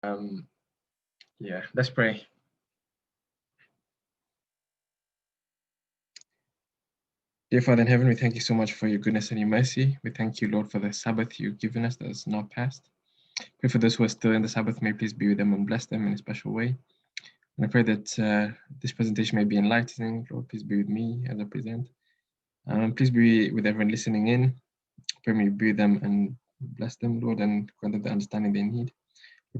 Yeah, let's pray. Dear Father in heaven, we thank you so much for your goodness and your mercy. We thank you, Lord, for the Sabbath you've given us that is now past. Pray for those who are still in the Sabbath. May please be with them and bless them in a special way. And I pray that this presentation may be enlightening. Lord, please be with me as I present. Please be with everyone listening in. Pray may you be with them and bless them, Lord, and grant them the understanding they need.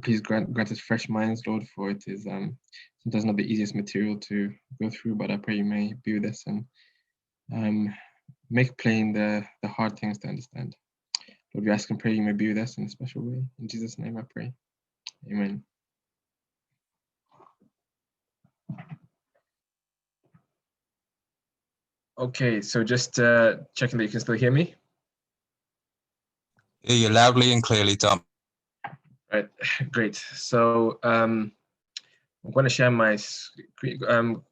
Please grant us fresh minds, Lord, for it is sometimes not the easiest material to go through, but I pray you may be with us and make plain the hard things to understand. Lord, we ask and pray you may be with us in a special way. In Jesus' name I pray. Amen. Okay, so just checking that you can still hear me. Hear you loudly and clearly, Tom. Right, great. So I'm going to share my screen.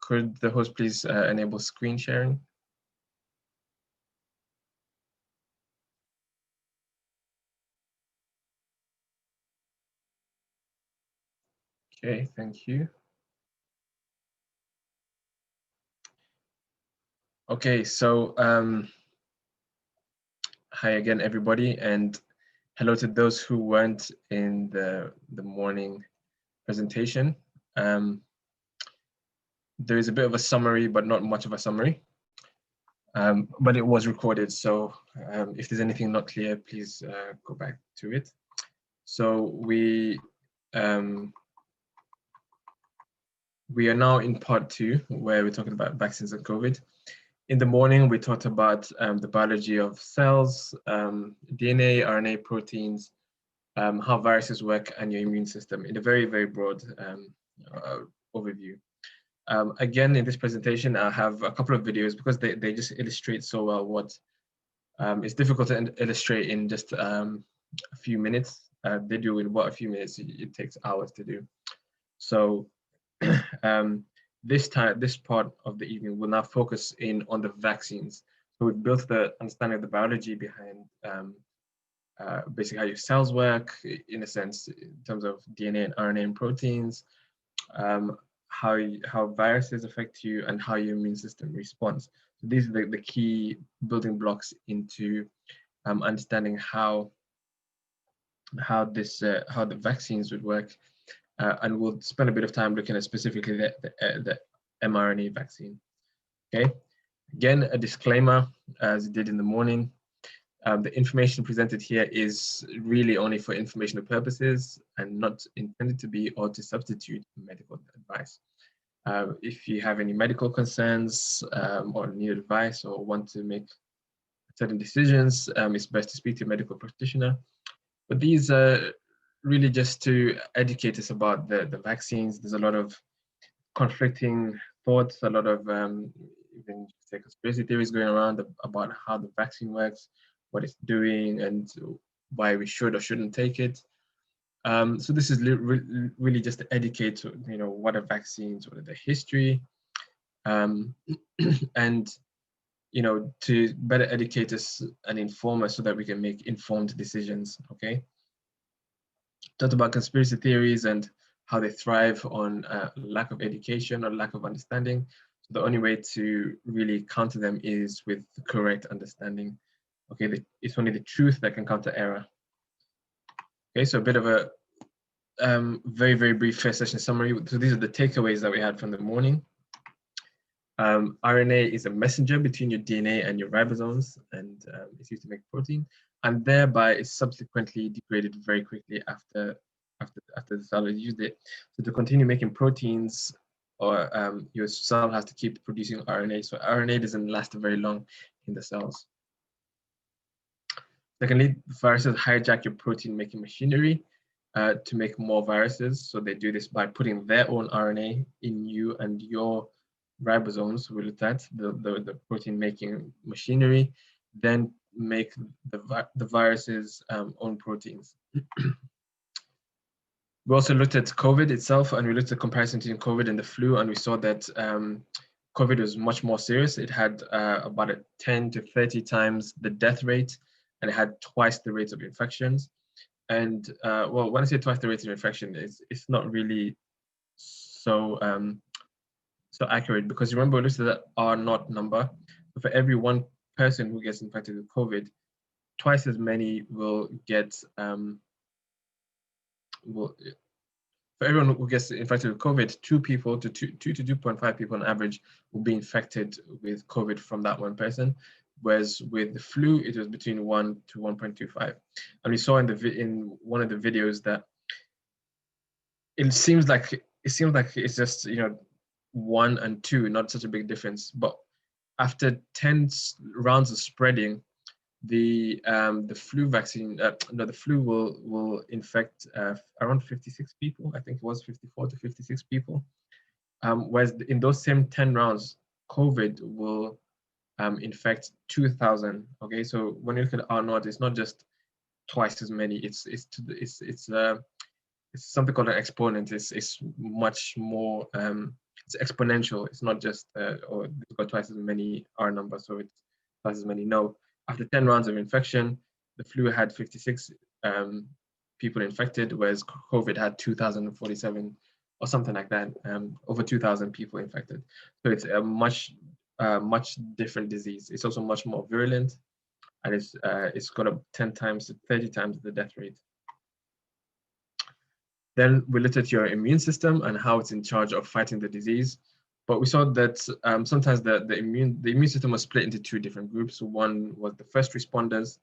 Could the host please enable screen sharing? Okay, thank you. Okay, so hi again, everybody, and hello to those who weren't in the morning presentation. There is a bit of a summary, but not much of a summary. But it was recorded, so if there's anything not clear, please go back to it. So we are now in part 2, where we're talking about vaccines and COVID. In the morning, we talked about the biology of cells, DNA, RNA, proteins, how viruses work, and your immune system in a very, very broad overview. Again, in this presentation, I have a couple of videos because they just illustrate so well what it's difficult to illustrate in just a few minutes. They do in what a few minutes, it takes hours to do. So this part of the evening will now focus in on the vaccines. So we've built the understanding of the biology behind basically how your cells work, in a sense, in terms of DNA and RNA and proteins, how viruses affect you, and how your immune system responds. So these are the key building blocks into understanding how the vaccines would work, and we'll spend a bit of time looking at specifically the mRNA vaccine. Okay, again, a disclaimer, as it did in the morning. The information presented here is really only for informational purposes and not intended to be or to substitute medical advice. If you have any medical concerns or need advice or want to make certain decisions, it's best to speak to a medical practitioner. But these are really just to educate us about the vaccines. There's a lot of conflicting thoughts, a lot of even say conspiracy theories going around about how the vaccine works, what it's doing, and why we should or shouldn't take it. So this is really just to educate, what are vaccines, what are the history, and to better educate us and inform us so that we can make informed decisions. Okay. Talked about conspiracy theories and how they thrive on lack of education or lack of understanding. So the only way to really counter them is with the correct understanding. Okay, it's only the truth that can counter error. Okay, so a bit of a very, very brief first session summary. So these are the takeaways that we had from the morning. RNA is a messenger between your DNA and your ribosomes, and it's used to make protein, and thereby is subsequently degraded very quickly after the cell has used it. So to continue making proteins, or your cell has to keep producing RNA. So RNA doesn't last very long in the cells. Secondly, viruses hijack your protein-making machinery to make more viruses. So they do this by putting their own RNA in you and your ribosomes. We looked at the protein-making machinery, then make the virus's own proteins. We also looked at COVID itself, and we looked at comparison between COVID and the flu, and we saw that COVID was much more serious. It had about a 10 to 30 times the death rate, and it had twice the rates of infections. And well, when I say twice the rate of infection, it's not really so so accurate, because remember we looked at that R naught number. So for every one person who gets infected with COVID, twice as many will get will for everyone who gets infected with COVID, 2 people to 2 to 2.5 people on average will be infected with COVID from that one person. Whereas with the flu, it was between 1 to 1.25. And we saw in one of the videos that it seems like it's just, you know, 1 and 2, not such a big difference. But after 10 rounds of spreading, the flu vaccine, no, the flu will infect around 56 people. I think it was 54 to 56 people. Whereas in those same 10 rounds, COVID will infect 2,000. Okay, so when you look at R naught, it's not just twice as many. It's something called an exponent. It's much more. It's exponential. It's not just or it's got twice as many R numbers, so it's twice as many. No, after 10 rounds of infection, the flu had 56 people infected, whereas COVID had 2,047 or something like that. Over 2,000 people infected. So it's a much different disease. It's also much more virulent, and it's got a 10 times to 30 times the death rate. Then we looked at your immune system and how it's in charge of fighting the disease. But we saw that sometimes the immune system was split into 2 different groups. One was the first responders,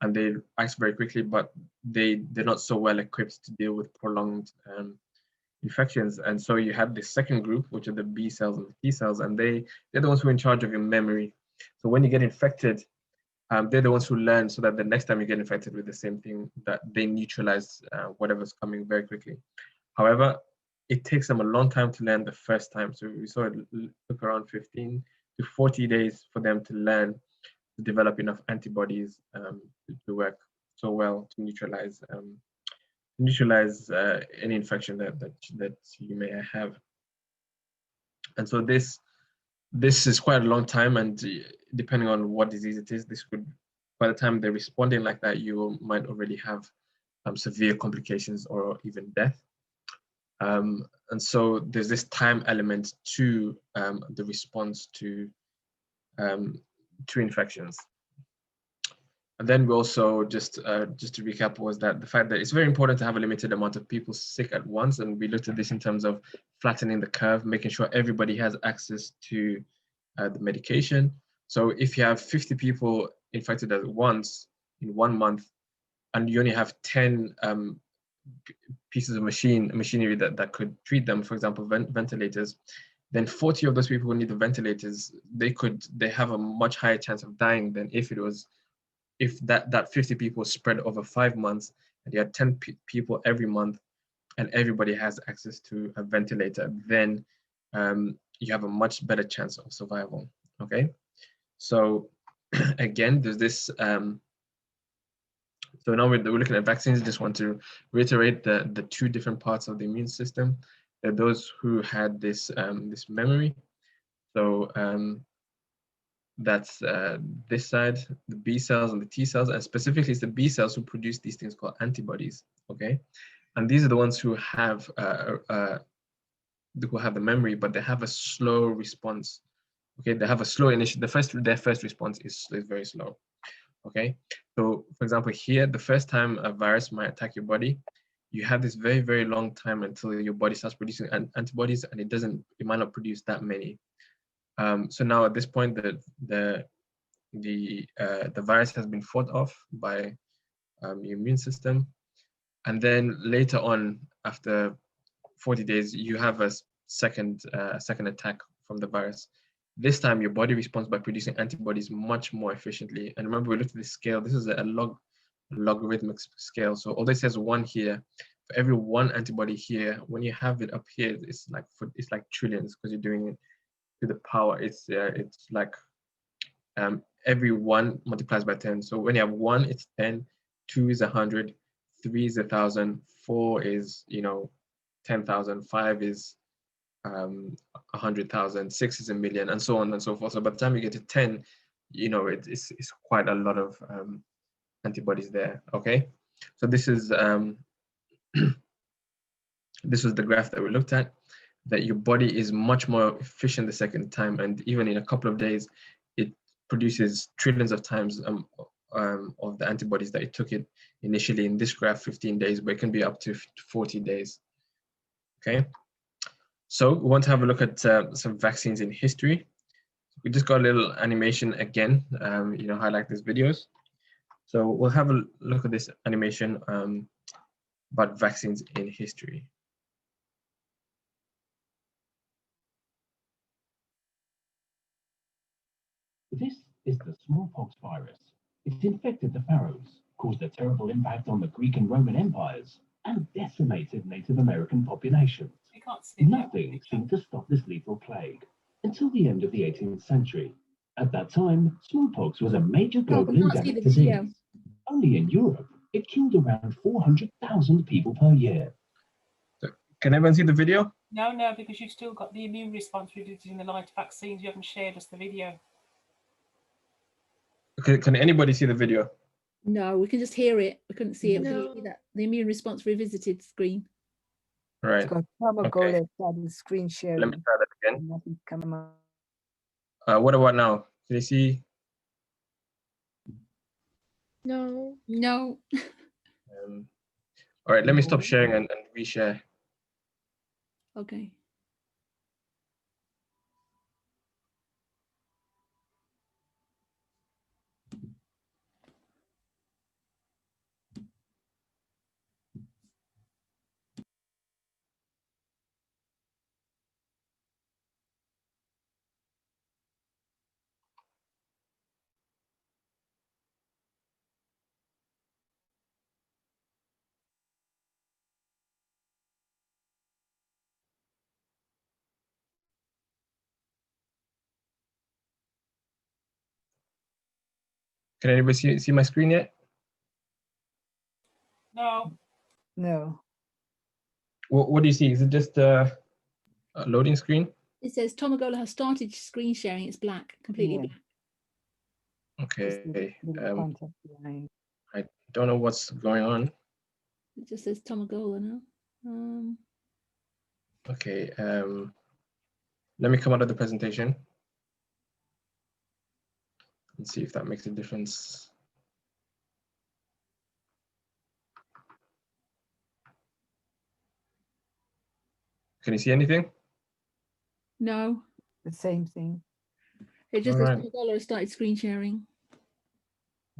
and they act very quickly, but they're not so well equipped to deal with prolonged infections. And so you had the second group, which are the B cells and the T cells, and they're the ones who are in charge of your memory. So when you get infected, they're the ones who learn, so that the next time you get infected with the same thing, that they neutralize whatever's coming very quickly. However, it takes them a long time to learn the first time. So we saw it took around 15 to 40 days for them to learn to develop enough antibodies to work so well to neutralize any infection that you may have. And so this is quite a long time, and depending on what disease it is, this could, by the time they're responding like that, you might already have severe complications or even death. And so there's this time element to the response to infections. And then we also, just to recap, was that the fact that it's very important to have a limited amount of people sick at once. And we looked at this in terms of flattening the curve, making sure everybody has access to the medication. So if you have 50 people infected at once in 1 month, and you only have 10 pieces of machinery that could treat them, for example, ventilators, then 40 of those people who need the ventilators, they have a much higher chance of dying than if that 50 people spread over 5 months, and you had 10 people every month, and everybody has access to a ventilator. Then you have a much better chance of survival. Okay, so again, there's this. So now we're looking at vaccines. I just want to reiterate the 2 different parts of the immune system. There are those who had this this memory. So that's this side, the B cells and the T cells, and specifically it's the B cells who produce these things called antibodies. Okay, and these are the ones who have the memory, but they have a slow response. Okay, they have a slow initial. Their first response is very slow. Okay, so for example, here, the first time a virus might attack your body, you have this very, very long time until your body starts producing antibodies, and it might not produce that many. So now at this point, the virus has been fought off by your immune system, and then later on, after 40 days, you have a second attack from the virus. This time, your body responds by producing antibodies much more efficiently. And remember, we looked at this scale. This is a logarithmic scale. So although it says 1 here, for every 1 antibody here, when you have it up here, it's like trillions, because you're doing it to the power. It's like every 1 multiplies by 10. So when you have 1, it's 10. 2 is 100. 3 is 1,000. 4 is 10,000. 5 is 100,000, 6 is a million, and so on and so forth. So by the time you get to 10, it's quite a lot of antibodies there. Okay, So this is this was the graph that we looked at, that your body is much more efficient the second time, and even in a couple of days, it produces trillions of times of the antibodies that it took it initially in this graph, 15 days, but it can be up to 40 days. Okay, so we want to have a look at some vaccines in history. We just got a little animation again, highlight these videos. So we'll have a look at this animation about vaccines in history. This is the smallpox virus. It infected the pharaohs, caused a terrible impact on the Greek and Roman empires, and decimated Native American populations. Nothing seemed to stop this lethal plague until the end of the 18th century. At that time, smallpox was a major global endemic disease. Only in Europe, it killed around 400,000 people per year. Can everyone see the video? No, because you've still got the immune response in the light vaccines. You haven't shared us the video. Can anybody see the video? No, we can just hear it. We couldn't see it. No. We can see that the immune response revisited screen. Right. It's got Ogola started screen sharing. Let me try that again. Nothing's coming up. What about now? Can you see? No. All right, let me stop sharing and reshare. Okay. Can anybody see my screen yet? No. What do you see? Is it just a loading screen? It says Tom Ogola has started screen sharing. It's black, completely black. Okay. I don't know what's going on. It just says Tom Ogola now. Okay. Let me come out of the presentation and see if that makes a difference. Can you see anything? No. The same thing. It just says Tom Ogola has started screen sharing.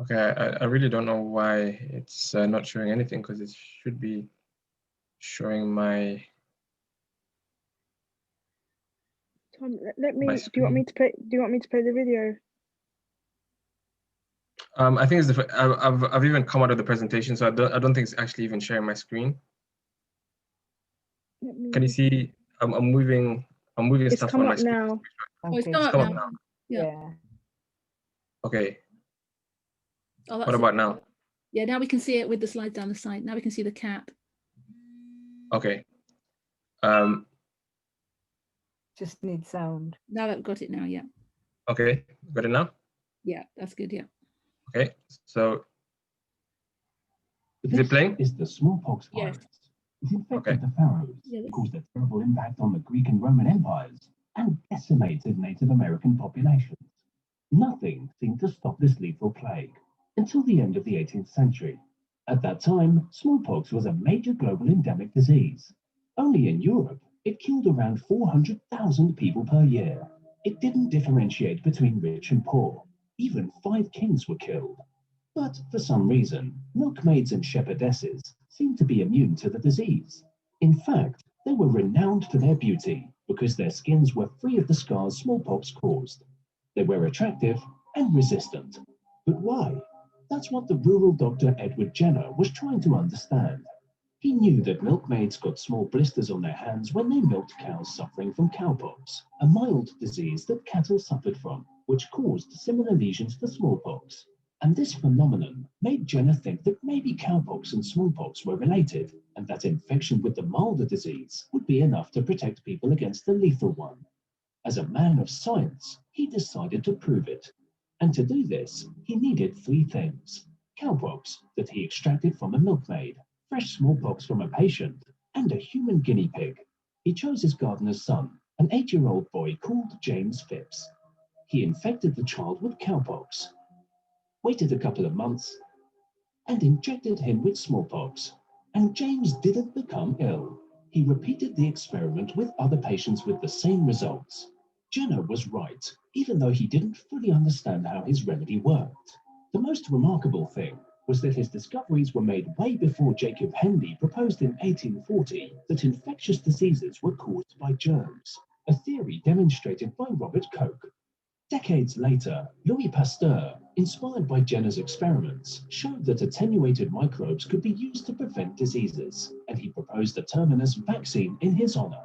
Okay, I really don't know why it's not showing anything, because it should be showing my. Tom, let me. Do you want me to play? Do you want me to play the video? I think it's I've even come out of the presentation, so I don't think it's actually even sharing my screen. Can you see? I'm moving stuff on my screen. Now. Oh, it's come up now. Yeah. Okay. Oh, what about now? Yeah, now we can see it with the slides down the side. Now we can see the cap. Okay. Just need sound. Now I've got it now, yeah. Okay, got it now? Yeah, that's good, yeah. Okay, so is it playing? Is the smallpox virus. It infected the pharaohs, caused a terrible impact on the Greek and Roman empires, and decimated Native American populations. Nothing seemed to stop this lethal plague until the end of the 18th century. At that time, smallpox was a major global endemic disease. Only in Europe, it killed around 400,000 people per year. It didn't differentiate between rich and poor. Even 5 kings were killed. But for some reason, milkmaids and shepherdesses seemed to be immune to the disease. In fact, they were renowned for their beauty because their skins were free of the scars smallpox caused. They were attractive and resistant. But why? That's what the rural doctor Edward Jenner was trying to understand. He knew that milkmaids got small blisters on their hands when they milked cows suffering from cowpox, a mild disease that cattle suffered from, which caused similar lesions to smallpox. And this phenomenon made Jenner think that maybe cowpox and smallpox were related, and that infection with the milder disease would be enough to protect people against the lethal one. As a man of science, he decided to prove it. And to do this, he needed 3 things: cowpox that he extracted from a milkmaid, fresh smallpox from a patient, and a human guinea pig. He chose his gardener's son, an 8-year-old boy called James Phipps. He infected the child with cowpox, waited a couple of months, and injected him with smallpox. And James didn't become ill. He repeated the experiment with other patients with the same results. Jenner was right, even though he didn't fully understand how his remedy worked. The most remarkable thing was that his discoveries were made way before Jacob Henle proposed in 1840 that infectious diseases were caused by germs, a theory demonstrated by Robert Koch. Decades later, Louis Pasteur, inspired by Jenner's experiments, showed that attenuated microbes could be used to prevent diseases, and he proposed the terminus vaccine in his honor.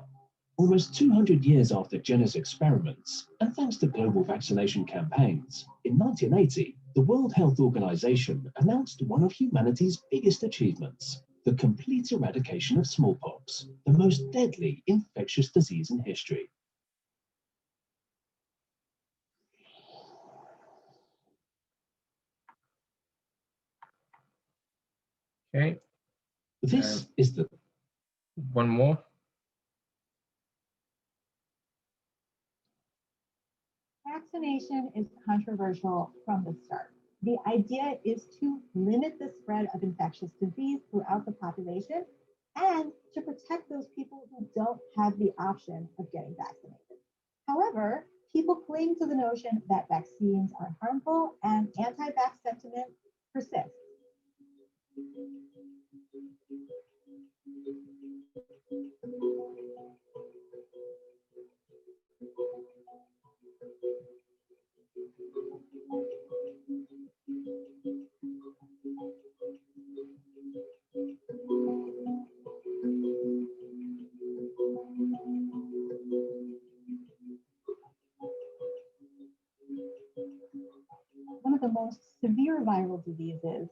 Almost 200 years after Jenner's experiments, and thanks to global vaccination campaigns, in 1980, the World Health Organization announced one of humanity's biggest achievements, the complete eradication of smallpox, the most deadly infectious disease in history. Okay. This is the one more. Vaccination is controversial from the start. The idea is to limit the spread of infectious disease throughout the population and to protect those people who don't have the option of getting vaccinated. However, people cling to the notion that vaccines are harmful and anti-vax sentiment persists. One of the most severe viral diseases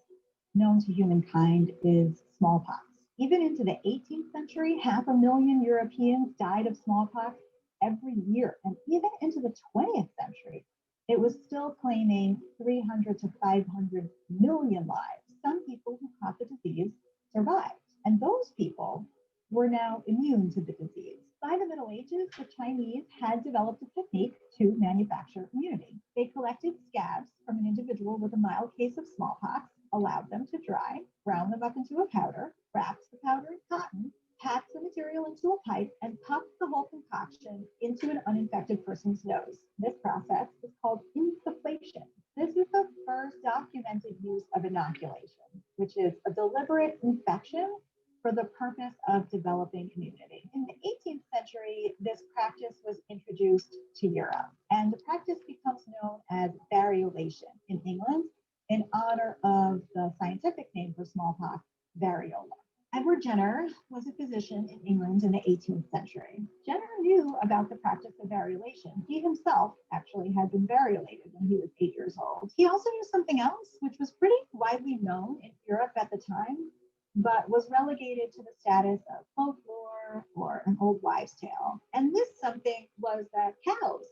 known to humankind is smallpox. Even into the 18th century, 500,000 Europeans died of smallpox every year. And even into the 20th century, it was still claiming 300 to 500 million lives. Some people who caught the disease survived, and those people were now immune to the disease. By the Middle Ages, the Chinese had developed a technique to manufacture immunity. They collected scabs from an individual with a mild case of smallpox, allowed them to dry, ground them up into a powder, wrapped the powder in cotton, packed the material into a pipe, and puffed the whole concoction into an uninfected person's nose. This process is called insufflation. This is the first documented use of inoculation, which is a deliberate infection for the purpose of developing immunity. In the 18th century, this practice was introduced to Europe, and the practice becomes known as variolation in England in honor of the scientific name for smallpox, variola. Edward Jenner was a physician in England in the 18th century. Jenner knew about the practice of variolation. He himself actually had been variolated when he was 8 years old. He also knew something else, which was pretty widely known in Europe at the time, but was relegated to the status of folklore or an old wives' tale. And this something was that cows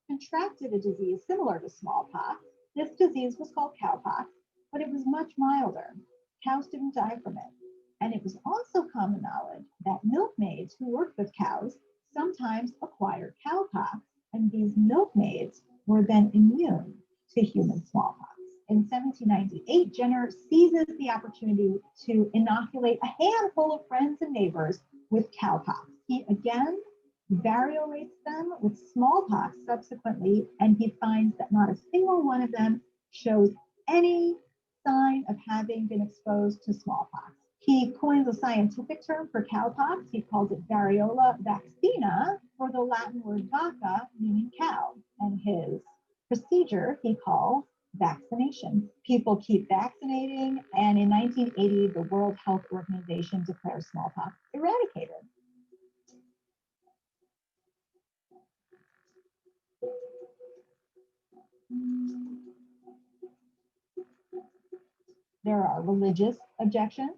contracted a disease similar to smallpox. This disease was called cowpox, but it was much milder. Cows didn't die from it. And it was also common knowledge that milkmaids who worked with cows sometimes acquired cowpox, and these milkmaids were then immune to human smallpox. In 1798, Jenner seizes the opportunity to inoculate a handful of friends and neighbors with cowpox. He again variolates them with smallpox subsequently, and he finds that not a single one of them shows any sign of having been exposed to smallpox. He coins a scientific term for cowpox. He calls it variola vaccina, for the Latin word vacca, meaning cow, and his procedure he calls vaccination. People keep vaccinating, and in 1980, the World Health Organization declares smallpox eradicated. There are religious objections.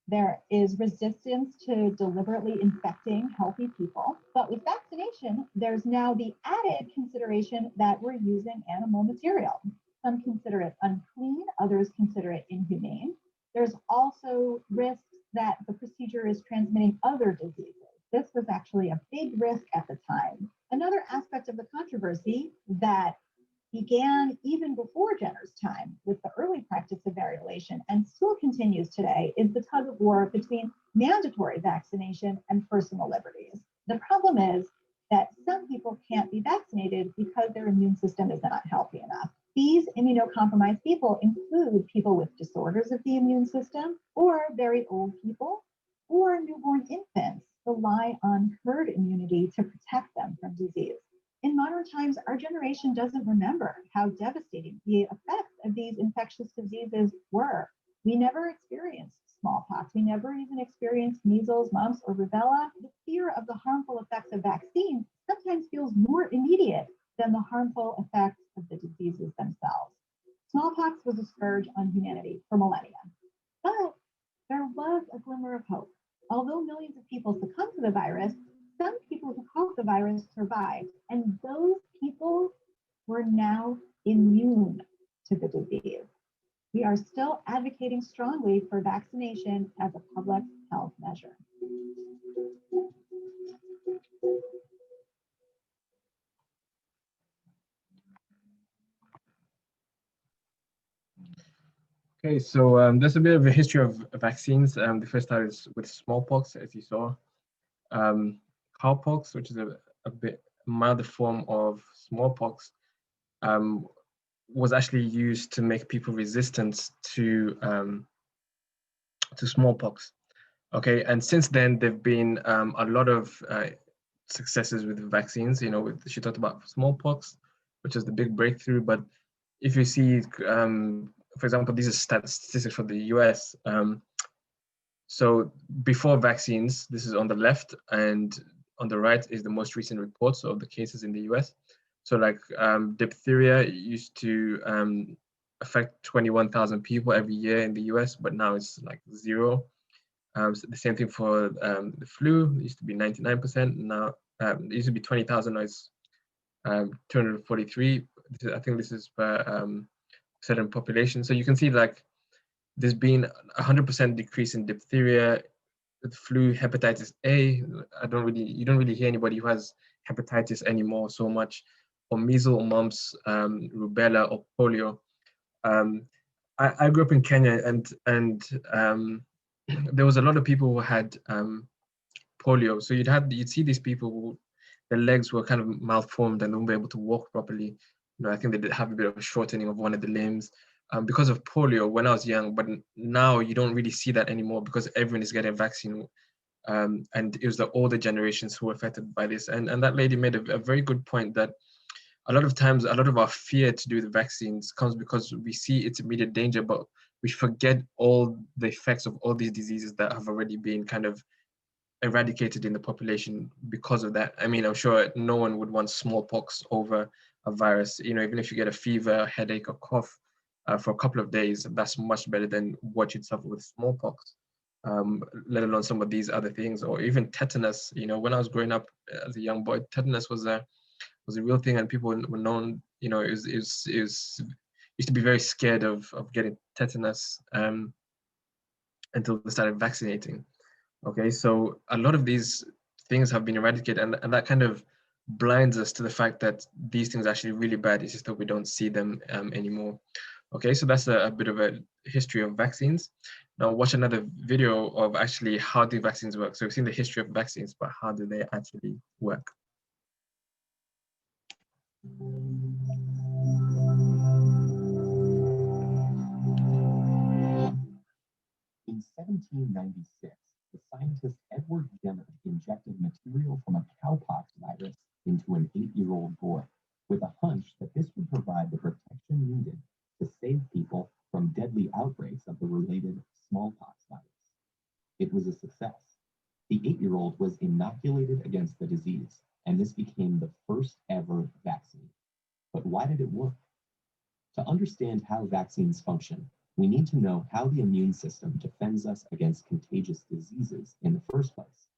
There is resistance to deliberately infecting healthy people. But with vaccination, there's now the added consideration that we're using animal material. Some consider it unclean, others consider it inhumane. There's also risks that the procedure is transmitting other diseases. This was actually a big risk at the time. Another aspect of the controversy that began even before Jenner's time with the early practice of variolation and still continues today is the tug of war between mandatory vaccination and personal liberties. The problem is that some people can't be vaccinated because their immune system is not healthy enough. These immunocompromised people include people with disorders of the immune system, or very old people, or newborn infants rely on herd immunity to protect them from disease. In modern times, our generation doesn't remember how devastating the effects of these infectious diseases were. We never experienced smallpox. We never even experienced measles, mumps, or rubella. The fear of the harmful effects of vaccines sometimes feels more immediate than the harmful effects of the diseases themselves. Smallpox was a scourge on humanity for millennia, but there was a glimmer of hope. Although millions of people succumbed to the virus, some people who caught the virus survived, and those people were now immune to the disease. We are still advocating strongly for vaccination as a public health measure. Okay, so there's a bit of a history of vaccines. The first time is with smallpox, as you saw. Cowpox, which is a bit milder form of smallpox, was actually used to make people resistant to smallpox. Okay, and since then there've been a lot of successes with vaccines. You know, she talked about smallpox, which is the big breakthrough. But if you see, for example, these are statistics for the US. So before vaccines, this is on the left, and on the right is the most recent reports of the cases in the US. So like diphtheria used to affect 21,000 people every year in the US, but now it's like 0. So the same thing for the flu. It used to be 99%. Now it used to be 20,000. Now it's 243. I think this is per certain population. So you can see like there's been 100% decrease in diphtheria, the flu, hepatitis A. You don't really hear anybody who has hepatitis anymore so much, or measles, or mumps, rubella, or polio. I grew up in Kenya, and there was a lot of people who had polio. So you'd see these people who their legs were kind of malformed and they wouldn't be able to walk properly. You know, I think they did have a bit of a shortening of one of the limbs because of polio when I was young. But now you don't really see that anymore because everyone is getting a vaccine. And it was the older generations who were affected by this. And that lady made a very good point that a lot of times, a lot of our fear to do the vaccines comes because we see its immediate danger, but we forget all the effects of all these diseases that have already been kind of eradicated in the population because of that. I mean, I'm sure no one would want smallpox over a virus. You know, even if you get a fever, headache, or cough for a couple of days, that's much better than what you'd suffer with smallpox. Let alone some of these other things, or even tetanus. You know, when I was growing up as a young boy, tetanus was a real thing, and people were known. You know, it used to be very scared of getting tetanus until they started vaccinating. Okay, so a lot of these things have been eradicated, and that kind of blinds us to the fact that these things are actually really bad. It's just that we don't see them anymore. Okay, so that's a bit of a history of vaccines. Now watch another video of actually how do vaccines work. So we've seen the history of vaccines, but how do they actually work? In 1796, the scientist Edward Jenner injected material from a cowpox virus into an 8-year-old boy with a hunch that this would provide the protection needed to save people from deadly outbreaks of the related smallpox virus. It was a success. The 8-year-old was inoculated against the disease, and this became the first ever vaccine. But why did it work? To understand how vaccines function, we need to know how the immune system defends us against contagious diseases in the first place.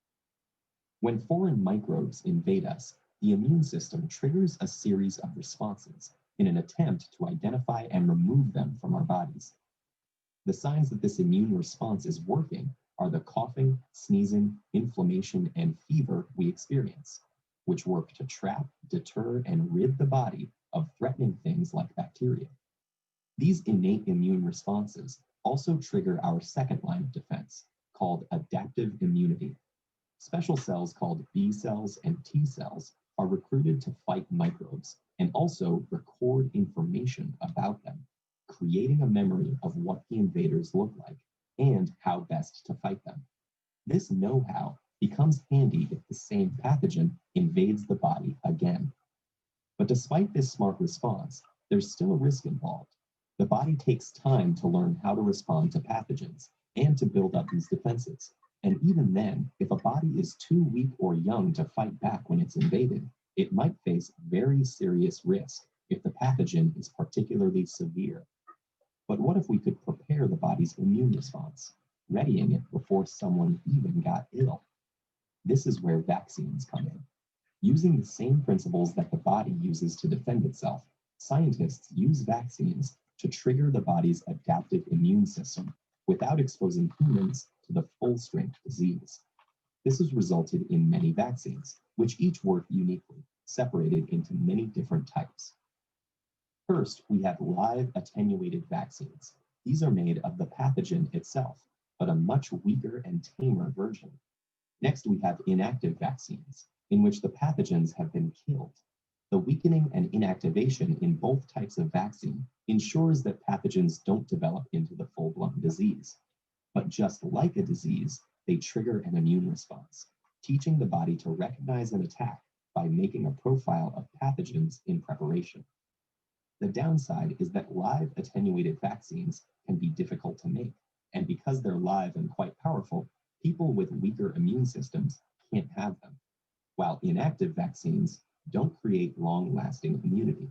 When foreign microbes invade us, the immune system triggers a series of responses in an attempt to identify and remove them from our bodies. The signs that this immune response is working are the coughing, sneezing, inflammation, and fever we experience, which work to trap, deter, and rid the body of threatening things like bacteria. These innate immune responses also trigger our second line of defense, called adaptive immunity. Special cells called B cells and T cells are recruited to fight microbes and also record information about them, creating a memory of what the invaders look like and how best to fight them. This know-how becomes handy if the same pathogen invades the body again. But despite this smart response, there's still a risk involved. The body takes time to learn how to respond to pathogens and to build up these defenses. And even then, if a body is too weak or young to fight back when it's invaded, it might face very serious risk if the pathogen is particularly severe. But what if we could prepare the body's immune response, readying it before someone even got ill? This is where vaccines come in. Using the same principles that the body uses to defend itself, scientists use vaccines to trigger the body's adaptive immune system without exposing humans to the full-strength disease. This has resulted in many vaccines, which each work uniquely, separated into many different types. First, we have live attenuated vaccines. These are made of the pathogen itself, but a much weaker and tamer version. Next, we have inactive vaccines, in which the pathogens have been killed. The weakening and inactivation in both types of vaccine ensures that pathogens don't develop into the full-blown disease. But just like a disease, they trigger an immune response, teaching the body to recognize an attack by making a profile of pathogens in preparation. The downside is that live attenuated vaccines can be difficult to make, and because they're live and quite powerful, people with weaker immune systems can't have them, while inactive vaccines don't create long-lasting immunity.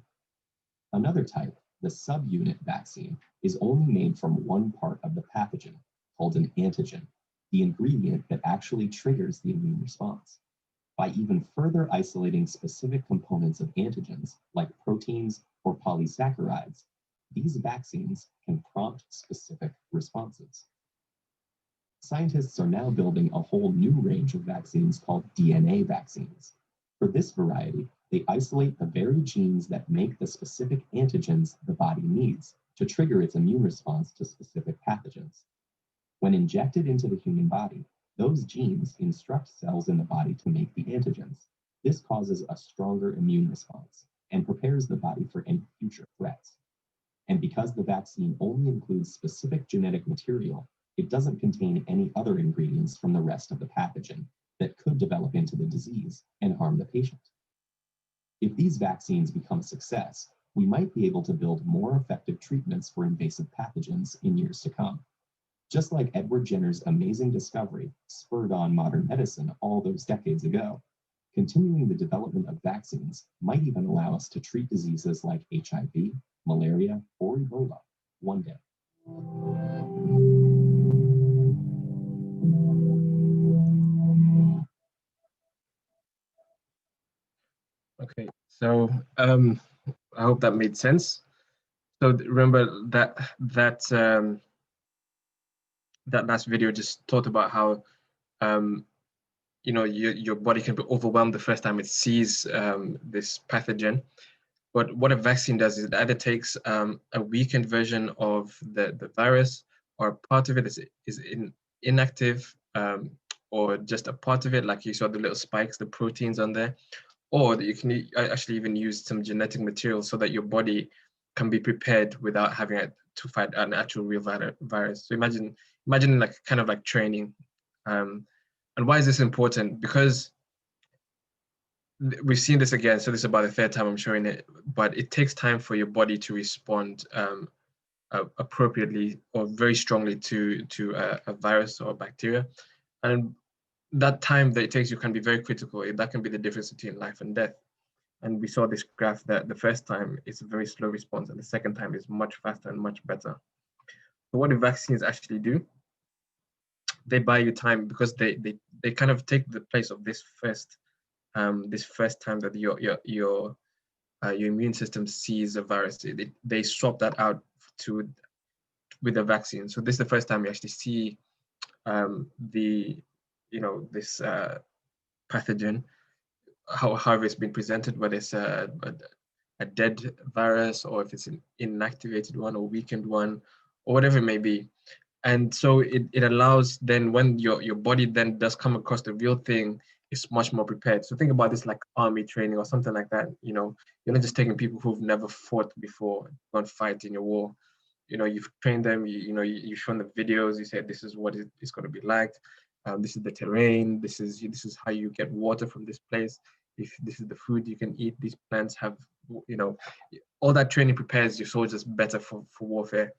Another type, the subunit vaccine, is only made from one part of the pathogen, called an antigen, the ingredient that actually triggers the immune response. By even further isolating specific components of antigens, like proteins or polysaccharides, these vaccines can prompt specific responses. Scientists are now building a whole new range of vaccines called DNA vaccines. For this variety, they isolate the very genes that make the specific antigens the body needs to trigger its immune response to specific pathogens. When injected into the human body, those genes instruct cells in the body to make the antigens. This causes a stronger immune response and prepares the body for any future threats. And because the vaccine only includes specific genetic material, it doesn't contain any other ingredients from the rest of the pathogen that could develop into the disease and harm the patient. If these vaccines become a success, we might be able to build more effective treatments for invasive pathogens in years to come. Just like Edward Jenner's amazing discovery spurred on modern medicine all those decades ago, continuing the development of vaccines might even allow us to treat diseases like HIV, malaria, or Ebola one day. Okay, so I hope that made sense. So remember that last video just talked about how you know your body can be overwhelmed the first time it sees this pathogen. But what a vaccine does is it either takes a weakened version of the virus, or part of it is inactive, or just a part of it, like you saw the little spikes, the proteins on there, or that you can actually even use some genetic material so that your body can be prepared without having to fight an actual real virus. So imagine like kind of like training. And why is this important? Because we've seen this again, so this is about the third time I'm showing it, but it takes time for your body to respond appropriately or very strongly to a virus or a bacteria. And that time that it takes you can be very critical. That can be the difference between life and death. And we saw this graph that the first time it's a very slow response and the second time is much faster and much better. So what do vaccines actually do? They buy you time because they kind of take the place of this first time that your your immune system sees a virus. They swap that out with a vaccine. So this is the first time you actually see this pathogen, however it's been presented, whether it's a dead virus or if it's an inactivated one or weakened one or whatever it may be. And so it allows then when your body then does come across the real thing, it's much more prepared. So think about this like army training or something like that. You're not just taking people who've never fought before, gone fight in your war. You've trained them, you've shown them videos, you said this is what it's going to be like. This is the terrain, this is how you get water from this place. If this is the food you can eat, these plants have, all that training prepares your soldiers better for warfare.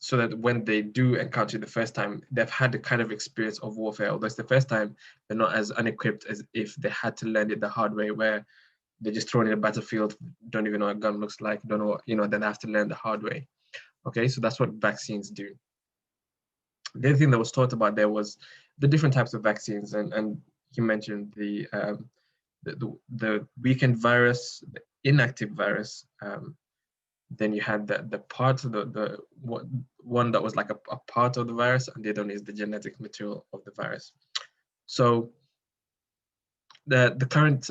So that when they do encounter it the first time, they've had the kind of experience of warfare. Although it's the first time, they're not as unequipped as if they had to learn it the hard way, where they're just thrown in a battlefield, don't even know what a gun looks like, don't know, then they have to learn the hard way. Okay, so that's what vaccines do. The other thing that was taught about there was the different types of vaccines, and you mentioned the weakened virus, the inactive virus. Then you had the part of the one that was like a part of the virus, and the other one is the genetic material of the virus. So the current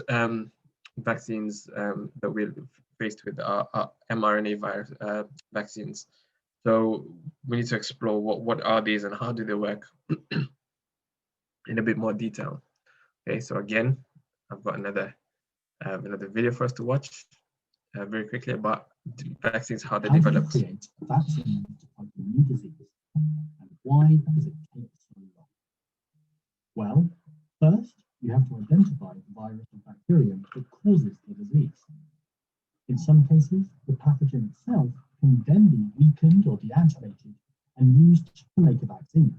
vaccines that we're faced with are mRNA virus vaccines. So we need to explore what are these and how do they work in a bit more detail. Okay, so again, I've got another video for us to watch very quickly about vaccines, how they're developed. How do you create a vaccine to fight a new disease, and why does it take so long? Well, first, you have to identify the virus or bacterium that causes the disease. In some cases, the pathogen itself can then be weakened or deactivated and used to make a vaccine.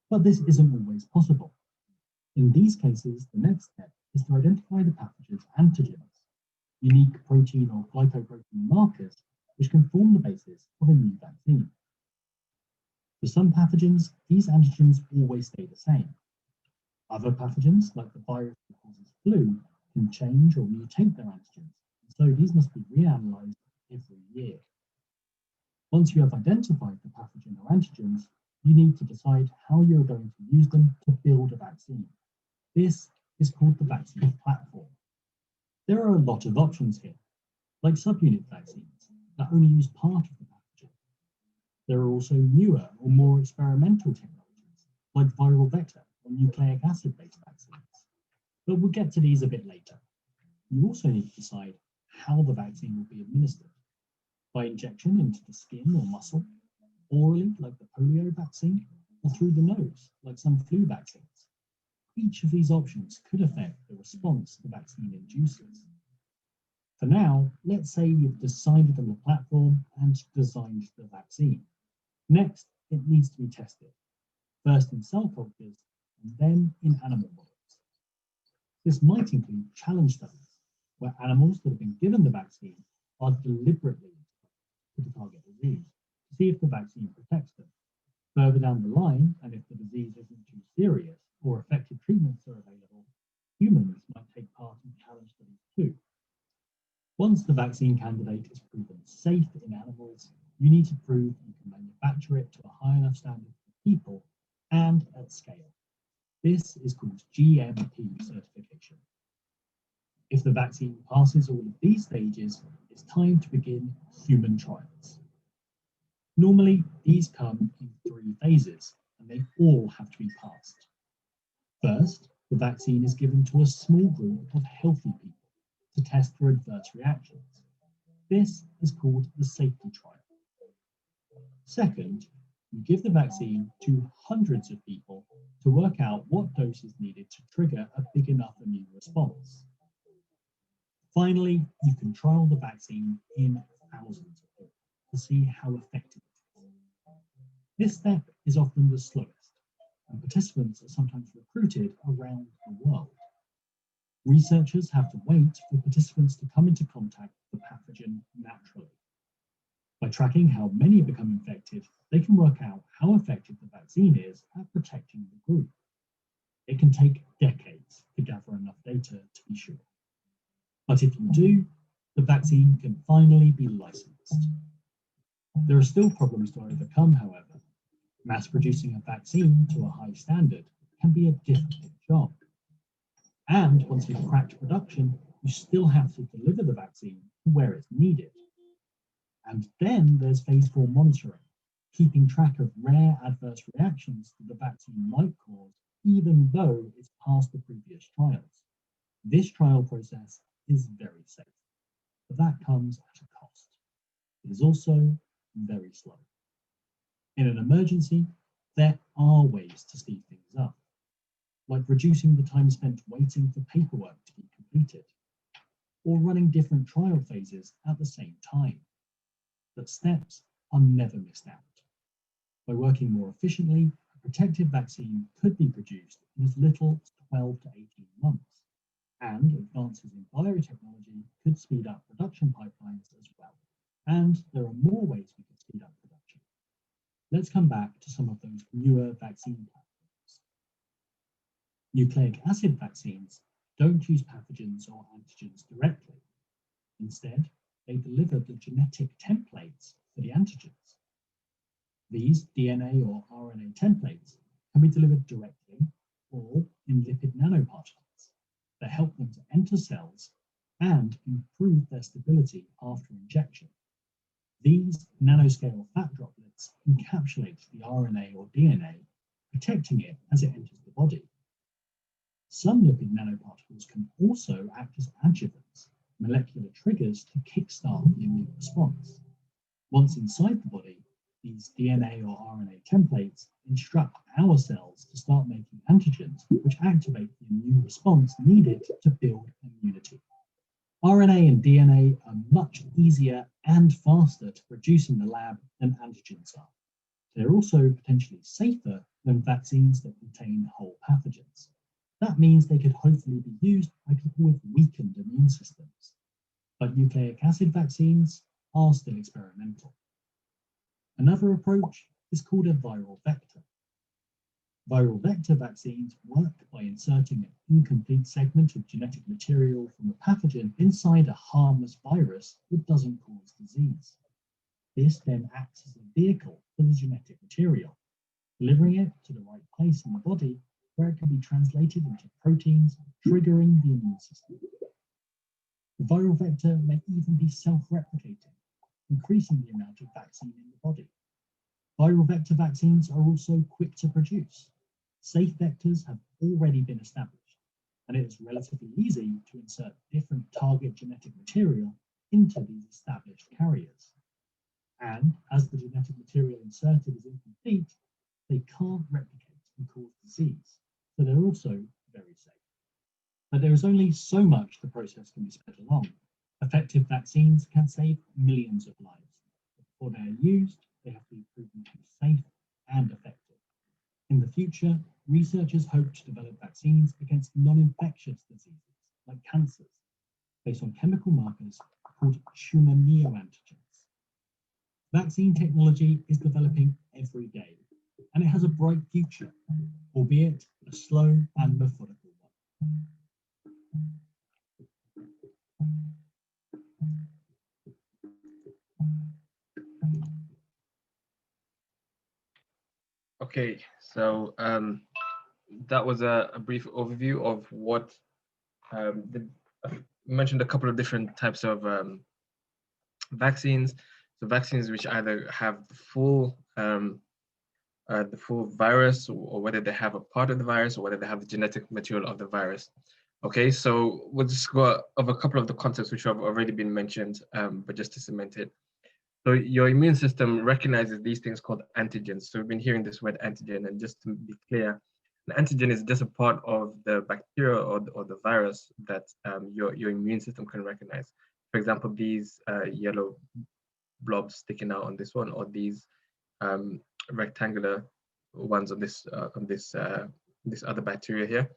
But this isn't always possible. In these cases, the next step is to identify the pathogen's antigens, unique protein or glycoprotein markers, which can form the basis of a new vaccine. For some pathogens, these antigens always stay the same. Other pathogens, like the virus that causes flu, can change or mutate their antigens, so these must be reanalyzed every year. Once you have identified the pathogen or antigens, you need to decide how you're going to use them to build a vaccine. This is called the vaccine platform. There are a lot of options here, like subunit vaccines that only use part of the pathogen. There are also newer or more experimental technologies, like viral vector or nucleic acid-based vaccines. But we'll get to these a bit later. You also need to decide how the vaccine will be administered, by injection into the skin or muscle, orally, like the polio vaccine, or through the nose, like some flu vaccines. Each of these options could affect the response the vaccine induces. For now, let's say you've decided on the platform and designed the vaccine. Next, it needs to be tested, first in cell cultures and then in animal models. This might include challenge studies, where animals that have been given the vaccine are deliberately to the target disease to see if the vaccine protects them. Further down the line, and if the disease isn't too serious or effective treatments are available, humans might take part in challenge studies too. Once the vaccine candidate is proven safe in animals, you need to prove you can manufacture it to a high enough standard for people and at scale. This is called GMP certification. If the vaccine passes all of these stages, it's time to begin human trials. Normally, these come in 3 phases, and they all have to be passed. First, the vaccine is given to a small group of healthy people to test for adverse reactions. This is called the safety trial. Second, you give the vaccine to hundreds of people to work out what dose is needed to trigger a big enough immune response. Finally, you can trial the vaccine in thousands of people to see how effective it is. This step is often the slowest, and participants are sometimes recruited around the world. Researchers have to wait for participants to come into contact with the pathogen naturally. By tracking how many become infected, they can work out how effective the vaccine is at protecting the group. It can take decades to gather enough data to be sure. But if you do, the vaccine can finally be licensed. There are still problems to overcome, however. Mass producing a vaccine to a high standard can be a difficult job. And once you've cracked production, you still have to deliver the vaccine to where it's needed. And then there's phase 4 monitoring, keeping track of rare adverse reactions that the vaccine might cause, even though it's passed the previous trials. This trial process is very safe, but that comes at a cost. It is also very slow. In an emergency, there are ways to speed things up, like reducing the time spent waiting for paperwork to be completed, or running different trial phases at the same time. But steps are never missed out. By working more efficiently, a protective vaccine could be produced in as little as 12 to 18 months, and advances in biotechnology could speed up production pipelines as well. And there are more ways we could speed up production. Let's come back to some of those newer vaccine platforms. Nucleic acid vaccines don't use pathogens or antigens directly. Instead, they deliver the genetic templates for the antigens. These DNA or RNA templates can be delivered directly or in lipid nanoparticles that help them to enter cells and improve their stability after injection. These nanoscale fat droplets encapsulate the RNA or DNA, protecting it as it enters the body. Some lipid nanoparticles can also act as adjuvants, molecular triggers to kickstart the immune response. Once inside the body, these DNA or RNA templates instruct our cells to start making antigens which activate the immune response needed to build immunity. RNA and DNA are much easier and faster to produce in the lab than antigens are. They're also potentially safer than vaccines that contain whole pathogens. That means they could hopefully be used by people with weakened immune systems. But nucleic acid vaccines are still experimental. Another approach is called a viral vector. Viral vector vaccines work by inserting an incomplete segment of genetic material from a pathogen inside a harmless virus that doesn't cause disease. This then acts as a vehicle for the genetic material, delivering it to the right place in the body where it can be translated into proteins, triggering the immune system. The viral vector may even be self-replicating, increasing the amount of vaccine in the body. Viral vector vaccines are also quick to produce. Safe vectors have already been established, and it is relatively easy to insert different target genetic material into these established carriers. And as the genetic material inserted is incomplete, they can't replicate and cause disease, so they're also very safe. But there is only so much the process can be sped along. Effective vaccines can save millions of lives. Before they are used, they have to be proven to be safe and effective. In the future, researchers hope to develop vaccines against non-infectious diseases like cancers, based on chemical markers called tumor neoantigens. Vaccine technology is developing every day, and it has a bright future, albeit a slow and methodical one. Okay, so that was a brief overview of what I mentioned a couple of different types of vaccines. So vaccines which either have the full virus, or whether they have a part of the virus, or whether they have the genetic material of the virus. Okay, so we'll just go over a couple of the concepts which have already been mentioned, but just to cement it. So your immune system recognizes these things called antigens. So we've been hearing this word antigen, and just to be clear, an antigen is just a part of the bacteria or the virus that your immune system can recognize. For example, these yellow blobs sticking out on this one, or these rectangular ones on this other bacteria here.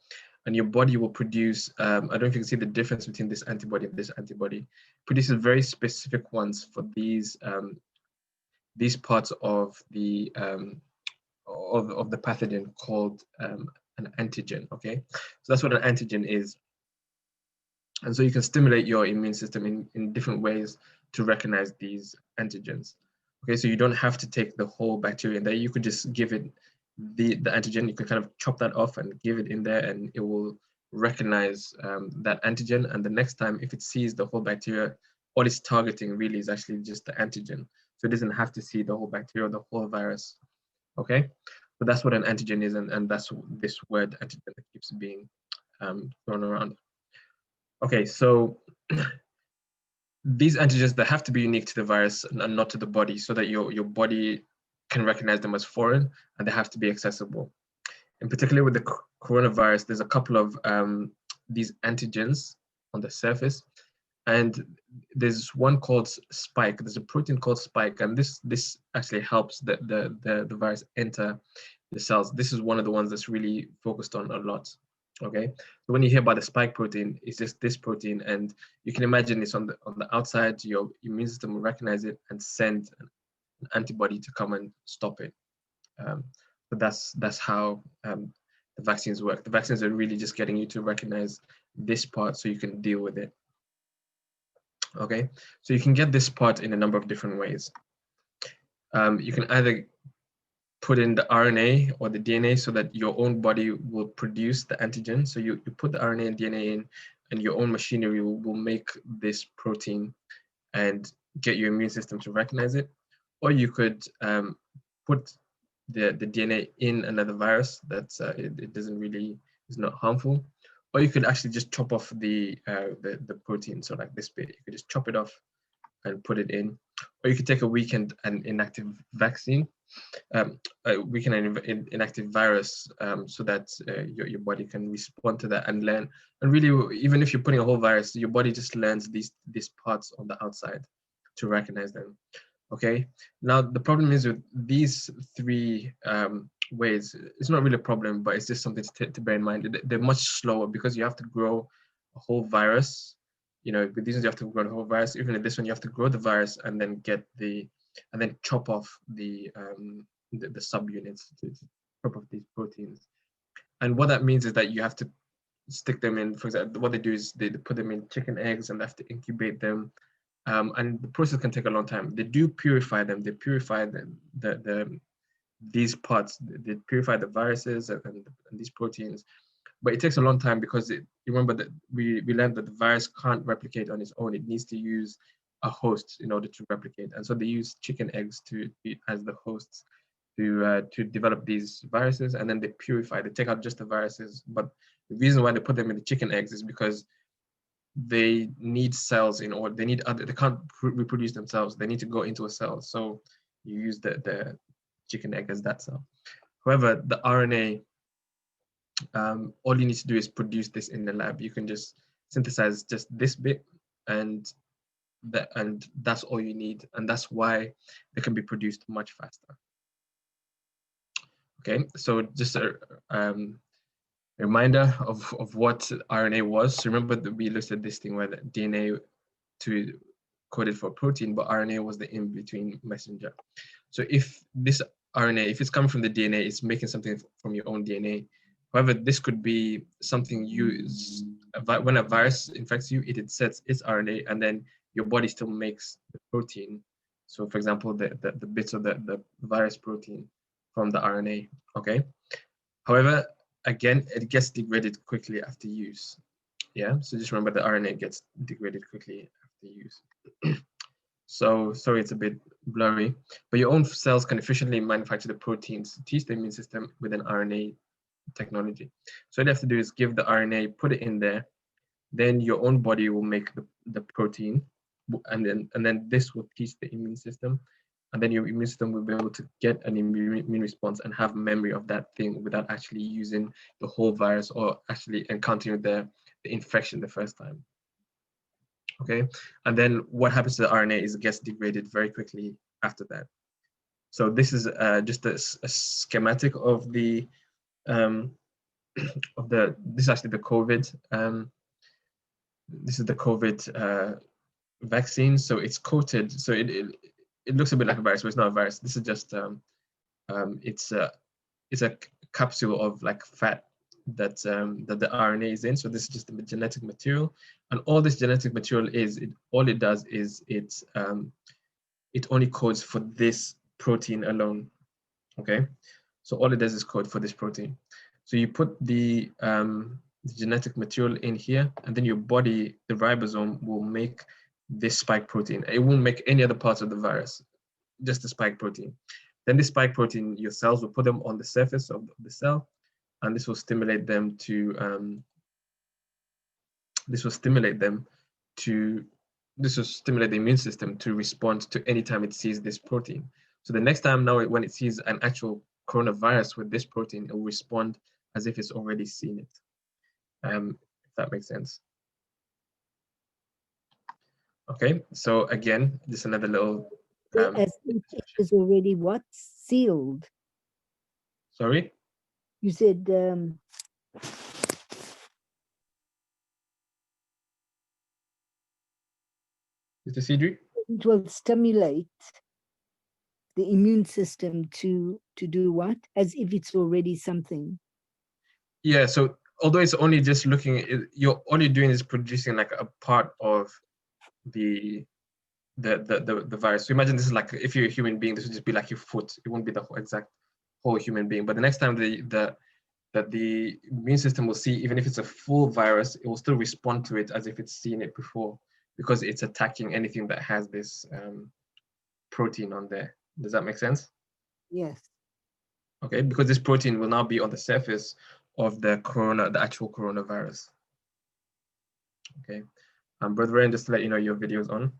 And your body will produce, I don't know if you can see the difference between this antibody and this antibody, produces very specific ones for these parts of the pathogen called an antigen. Okay, so that's what an antigen is. And so you can stimulate your immune system in different ways to recognize these antigens. Okay, so you don't have to take the whole bacteria in there. You could just give it the antigen. You can kind of chop that off and give it in there, and it will recognize that antigen. And the next time, if it sees the whole bacteria, all it's targeting really is actually just the antigen. So it doesn't have to see the whole bacteria or the whole virus. Okay, so that's what an antigen is, and that's this word antigen that keeps being thrown around. Okay, so these antigens, they have to be unique to the virus and not to the body, so that your body can recognize them as foreign, and they have to be accessible. In particular with the coronavirus, there's a couple of these antigens on the surface, and there's one called spike. There's a protein called spike, and this actually helps the virus enter the cells. This is one of the ones that's really focused on a lot. Okay, so when you hear about the spike protein, it's just this protein, and you can imagine it's on the outside. Your immune system will recognize it and send an antibody to come and stop it. But that's how the vaccines work. The vaccines are really just getting you to recognize this part so you can deal with it. Okay, so you can get this part in a number of different ways. You can either put in the RNA or the DNA so that your own body will produce the antigen. So you put the RNA and DNA in, and your own machinery will make this protein and get your immune system to recognize it. Or you could put the DNA in another virus that's it doesn't really, is not harmful. Or you could actually just chop off the protein. So like this bit, you could just chop it off and put it in. Or you could take a weakened and inactive vaccine, a weakened and inactive virus, so that your body can respond to that and learn. And really, even if you're putting a whole virus, your body just learns these parts on the outside to recognize them. Okay. Now the problem is with these three ways, it's not really a problem, but it's just something to bear in mind. They're much slower because you have to grow a whole virus. You know, with these ones you have to grow the whole virus. Even in this one, you have to grow the virus and then and then chop off the subunits to chop off these proteins. And what that means is that you have to stick them in. For example, what they do is they put them in chicken eggs and they have to incubate them. And the process can take a long time. They do purify them. They purify these parts. They purify the viruses and these proteins. But it takes a long time because you remember that we learned that the virus can't replicate on its own. It needs to use a host in order to replicate. And so they use chicken eggs as the hosts to develop these viruses, and then they purify. They take out just the viruses. But the reason why they put them in the chicken eggs is because they need cells in order. They can't reproduce themselves. They need to go into a cell. So you use the chicken egg as that cell. However, the RNA, all you need to do is produce this in the lab. You can just synthesize just this bit, and that's all you need. And that's why they can be produced much faster. Okay, so just a reminder of what RNA was. So remember that we looked at this thing where the DNA coded for protein, but RNA was the in-between messenger. So if this RNA, if it's coming from the DNA, it's making something from your own DNA. However, this could be something used when a virus infects you, it sets its RNA, and then your body still makes the protein. So for example, the bits of the virus protein from the RNA, okay? However, again, it gets degraded quickly after use. Yeah, so just remember the RNA gets degraded quickly after use. So sorry, it's a bit blurry, but your own cells can efficiently manufacture the proteins to teach the immune system with an RNA technology. So what you have to do is give the RNA, put it in there, then your own body will make the protein, and then this will teach the immune system, and then your immune system will be able to get an immune response and have memory of that thing without actually using the whole virus or actually encountering the infection the first time. Okay, and then what happens to the RNA is it gets degraded very quickly after that. So this is just a schematic of the this is actually the COVID. This is the COVID vaccine. So it's coated. So it looks a bit like a virus, but it's not a virus. This is just it's a capsule of like fat that the RNA is in. So this is just the genetic material, and all this genetic material is all it does is it only codes for this protein alone. Okay, so all it does is code for this protein. So you put the genetic material in here, and then your body, the ribosome, will make this spike protein. It won't make any other parts of the virus, just the spike protein. Then the spike protein, your cells will put them on the surface of the cell, and this will stimulate them to this will stimulate the immune system to respond to any time it sees this protein. So the next time now when it sees an actual coronavirus with this protein, it will respond as if it's already seen it. If that makes sense. Okay, so again, just another little as if it is already what? Sealed. Sorry? You said Mr. Cedric? it will stimulate the immune system to do what? As if it's already something. Yeah, so although it's only just looking, you're only doing is producing like a part of the virus. So imagine this is like, if you're a human being, this would just be like your foot. It won't be the exact whole human being. But the next time the immune system will see, even if it's a full virus, it will still respond to it as if it's seen it before, because it's attacking anything that has this protein on there. Does that make sense? Yes. Okay, because this protein will now be on the surface of the actual coronavirus. Okay, Brother Ryan, just to let you know, your video's on.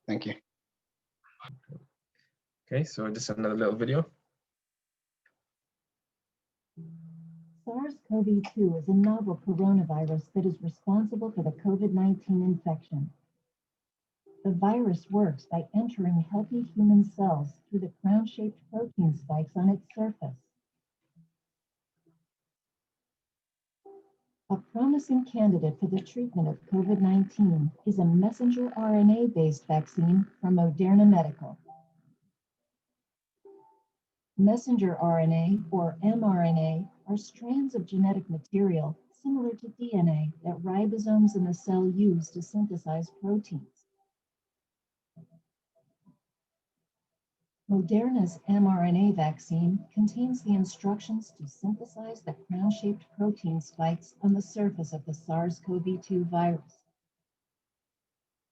Thank you. Okay, so just another little video. SARS-CoV-2 is a novel coronavirus that is responsible for the COVID-19 infection. The virus works by entering healthy human cells through the crown-shaped protein spikes on its surface. A promising candidate for the treatment of COVID-19 is a messenger RNA-based vaccine from Moderna Medical. Messenger RNA, or mRNA, are strands of genetic material similar to DNA that ribosomes in the cell use to synthesize proteins. Moderna's mRNA vaccine contains the instructions to synthesize the crown-shaped protein spikes on the surface of the SARS-CoV-2 virus.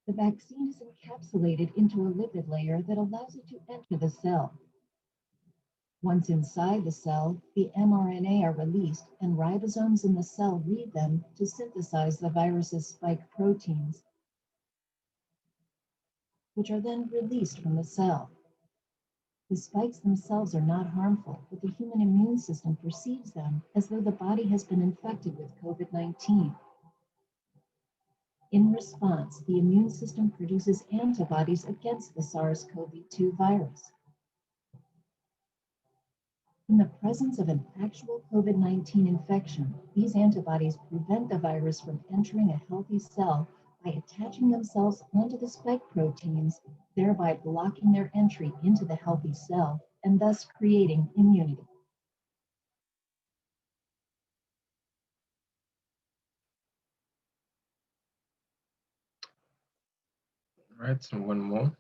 The vaccine is encapsulated into a lipid layer that allows it to enter the cell. Once inside the cell, the mRNA are released and ribosomes in the cell read them to synthesize the virus's spike proteins, which are then released from the cell. The spikes themselves are not harmful, but the human immune system perceives them as though the body has been infected with COVID-19. In response, the immune system produces antibodies against the SARS-CoV-2 virus. In the presence of an actual COVID-19 infection, these antibodies prevent the virus from entering a healthy cell by attaching themselves onto the spike proteins, thereby blocking their entry into the healthy cell and thus creating immunity. All right, so one more,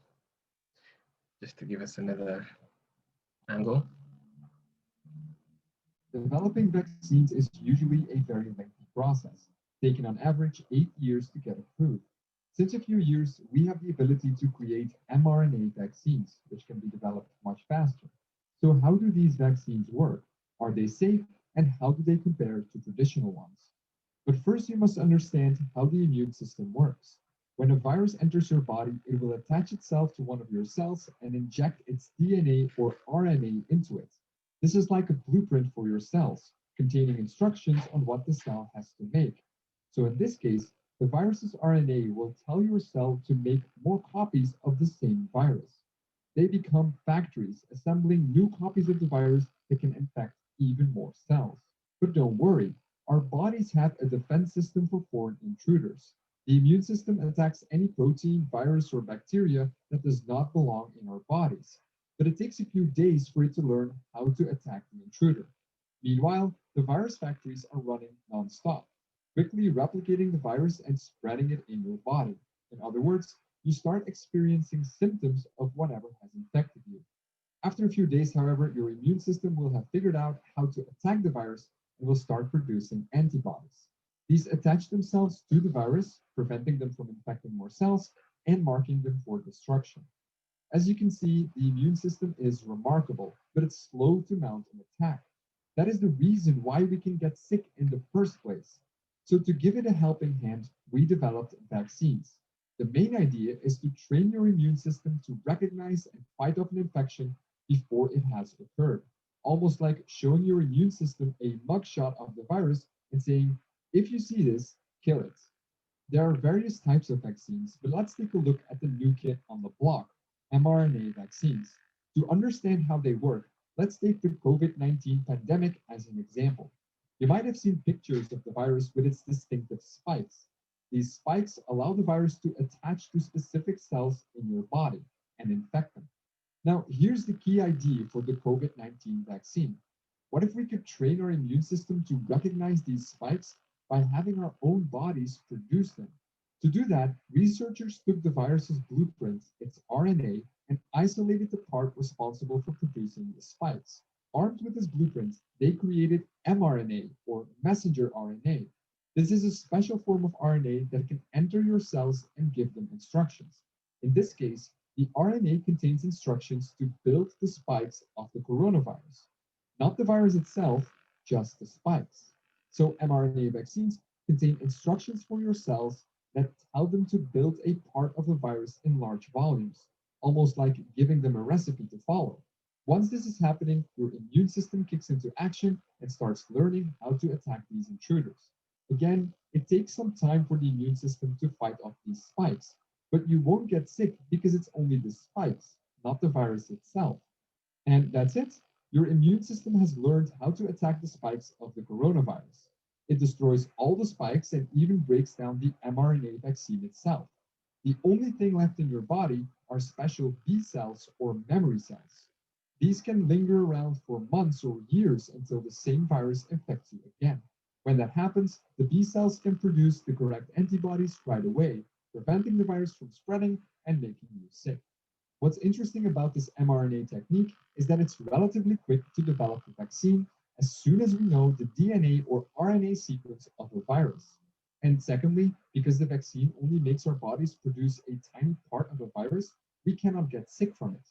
just to give us another angle. Developing vaccines is usually a very lengthy process, taking on average 8 years to get approved. Since a few years, we have the ability to create mRNA vaccines, which can be developed much faster. So how do these vaccines work? Are they safe? And how do they compare to traditional ones? But first, you must understand how the immune system works. When a virus enters your body, it will attach itself to one of your cells and inject its DNA or RNA into it. This is like a blueprint for your cells, containing instructions on what the cell has to make. So in this case, the virus's RNA will tell your cell to make more copies of the same virus. They become factories, assembling new copies of the virus that can infect even more cells. But don't worry, our bodies have a defense system for foreign intruders. The immune system attacks any protein, virus, or bacteria that does not belong in our bodies. but it takes a few days for it to learn how to attack the intruder. Meanwhile, the virus factories are running non-stop, quickly replicating the virus and spreading it in your body. In other words, you start experiencing symptoms of whatever has infected you. After a few days, however, your immune system will have figured out how to attack the virus and will start producing antibodies. These attach themselves to the virus, preventing them from infecting more cells and marking them for destruction. As you can see, the immune system is remarkable, but it's slow to mount an attack. That is the reason why we can get sick in the first place. So to give it a helping hand, we developed vaccines. The main idea is to train your immune system to recognize and fight off an infection before it has occurred. Almost like showing your immune system a mugshot of the virus and saying, if you see this, kill it. There are various types of vaccines, but let's take a look at the new kid on the block, mRNA vaccines. To understand how they work, let's take the COVID-19 pandemic as an example. You might have seen pictures of the virus with its distinctive spikes. These spikes allow the virus to attach to specific cells in your body and infect them. Now, here's the key idea for the COVID-19 vaccine. What if we could train our immune system to recognize these spikes by having our own bodies produce them? To do that, researchers took the virus's blueprint, its RNA, and isolated the part responsible for producing the spikes. Armed with this blueprint, they created mRNA, or messenger RNA. This is a special form of RNA that can enter your cells and give them instructions. In this case, the RNA contains instructions to build the spikes of the coronavirus. Not the virus itself, just the spikes. So mRNA vaccines contain instructions for your cells that tell them to build a part of the virus in large volumes, almost like giving them a recipe to follow. Once this is happening, your immune system kicks into action and starts learning how to attack these intruders. Again, it takes some time for the immune system to fight off these spikes, but you won't get sick because it's only the spikes, not the virus itself. And that's it. Your immune system has learned how to attack the spikes of the coronavirus. It destroys all the spikes and even breaks down the mRNA vaccine itself. The only thing left in your body are special B cells or memory cells. These can linger around for months or years until the same virus infects you again. When that happens, the B cells can produce the correct antibodies right away, preventing the virus from spreading and making you sick. What's interesting about this mRNA technique is that it's relatively quick to develop a vaccine as soon as we know the DNA or RNA sequence of the virus. And secondly, because the vaccine only makes our bodies produce a tiny part of the virus, we cannot get sick from it.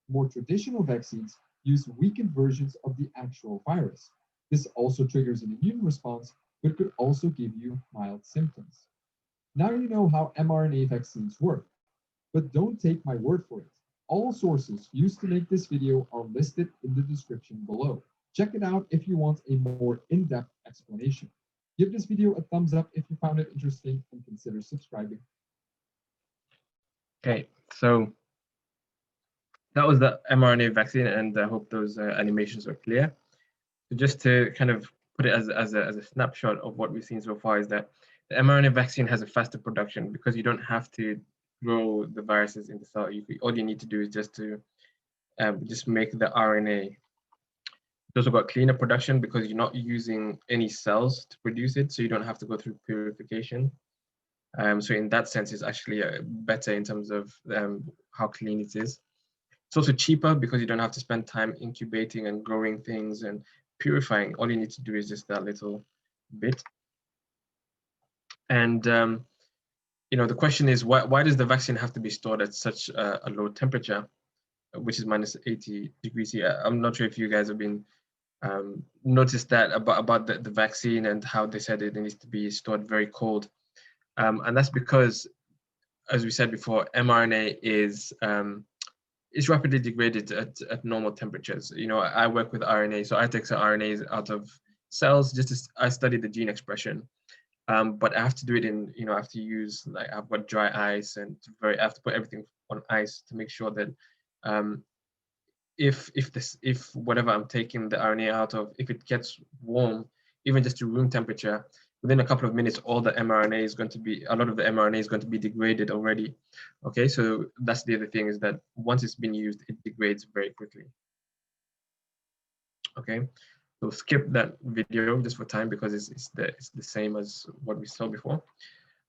More traditional vaccines use weakened versions of the actual virus. This also triggers an immune response, but could also give you mild symptoms. Now you know how mRNA vaccines work. But don't take my word for it. All sources used to make this video are listed in the description below. Check it out if you want a more in-depth explanation. Give this video a thumbs up if you found it interesting and consider subscribing. Okay, so that was the mRNA vaccine, and I hope those animations are clear. So just to kind of put it as a snapshot of what we've seen so far is that the mRNA vaccine has a faster production because you don't have to grow the viruses in the cell. All you need to do is just make the RNA. It's also got cleaner production because you're not using any cells to produce it, so you don't have to go through purification. So in that sense, it's actually better in terms of how clean it is. It's also cheaper because you don't have to spend time incubating and growing things and purifying. All you need to do is just that little bit. And the question is, why does the vaccine have to be stored at such a low temperature, which is minus 80 degrees here? I'm not sure if you guys have been noticed that about the vaccine and how they said it needs to be stored very cold. And that's because, as we said before, mRNA is rapidly degraded at normal temperatures. I work with RNA, so I take some RNAs out of cells I study the gene expression. But I have to do it I have to use, I've got dry ice and I have to put everything on ice to make sure that if whatever I'm taking the RNA out of, if it gets warm, even just to room temperature, within a couple of minutes, all the mRNA is going to be, a lot of the mRNA is going to be degraded already. Okay, so that's the other thing, is that once it's been used, it degrades very quickly. Okay, so skip that video just for time because it's the same as what we saw before.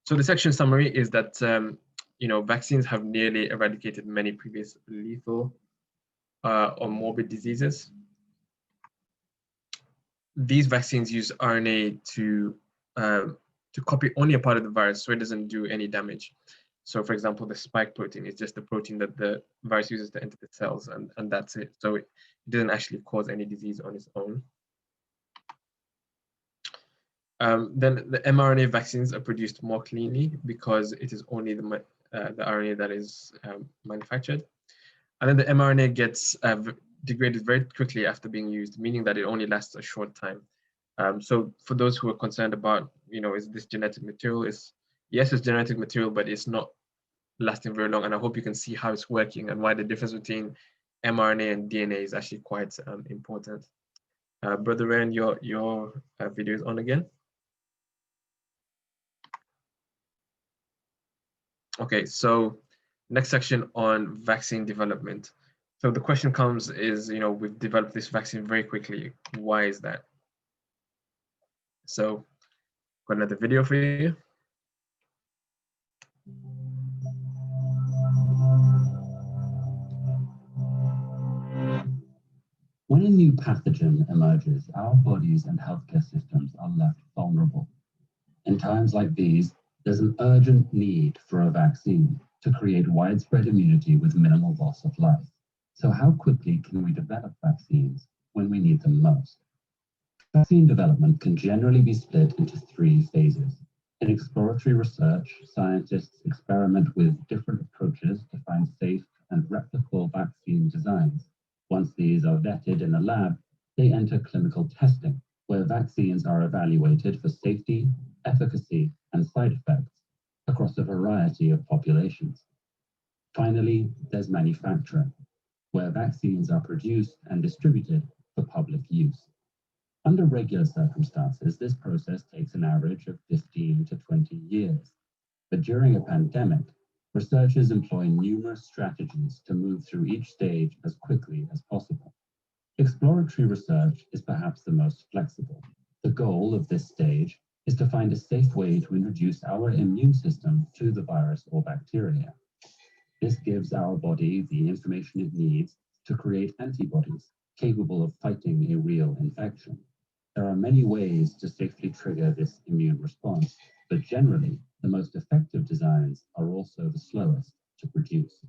So the section summary is that you know, vaccines have nearly eradicated many previous lethal or morbid diseases. These vaccines use RNA to copy only a part of the virus, so it doesn't do any damage. So for example, the spike protein is just the protein that the virus uses to enter the cells, and that's it. So it doesn't actually cause any disease on its own. Then the mRNA vaccines are produced more cleanly because it is only the RNA that is manufactured. And then the mRNA gets degraded very quickly after being used, meaning that it only lasts a short time. So for those who are concerned about, you know, is this genetic material? Yes, it's genetic material, but it's not lasting very long. And I hope you can see how it's working and why the difference between mRNA and DNA is actually quite important. Brother Rand, your video is on again. Okay, so next section on vaccine development. So the question comes is, you know, we've developed this vaccine very quickly. Why is that? So got another video for you. When a new pathogen emerges, our bodies and healthcare systems are left vulnerable. In times like these, there's an urgent need for a vaccine to create widespread immunity with minimal loss of life. So how quickly can we develop vaccines when we need them most? Vaccine development can generally be split into 3 phases. In exploratory research, scientists experiment with different approaches to find safe and replicable vaccine designs. Once these are vetted in a lab, they enter clinical testing, where vaccines are evaluated for safety, efficacy, and side effects across a variety of populations. Finally, there's manufacturing, where vaccines are produced and distributed for public use. Under regular circumstances, this process takes an average of 15 to 20 years. But during a pandemic, researchers employ numerous strategies to move through each stage as quickly as possible. Exploratory research is perhaps the most flexible. The goal of this stage is to find a safe way to introduce our immune system to the virus or bacteria. This gives our body the information it needs to create antibodies capable of fighting a real infection. There are many ways to safely trigger this immune response, but generally, the most effective designs are also the slowest to produce.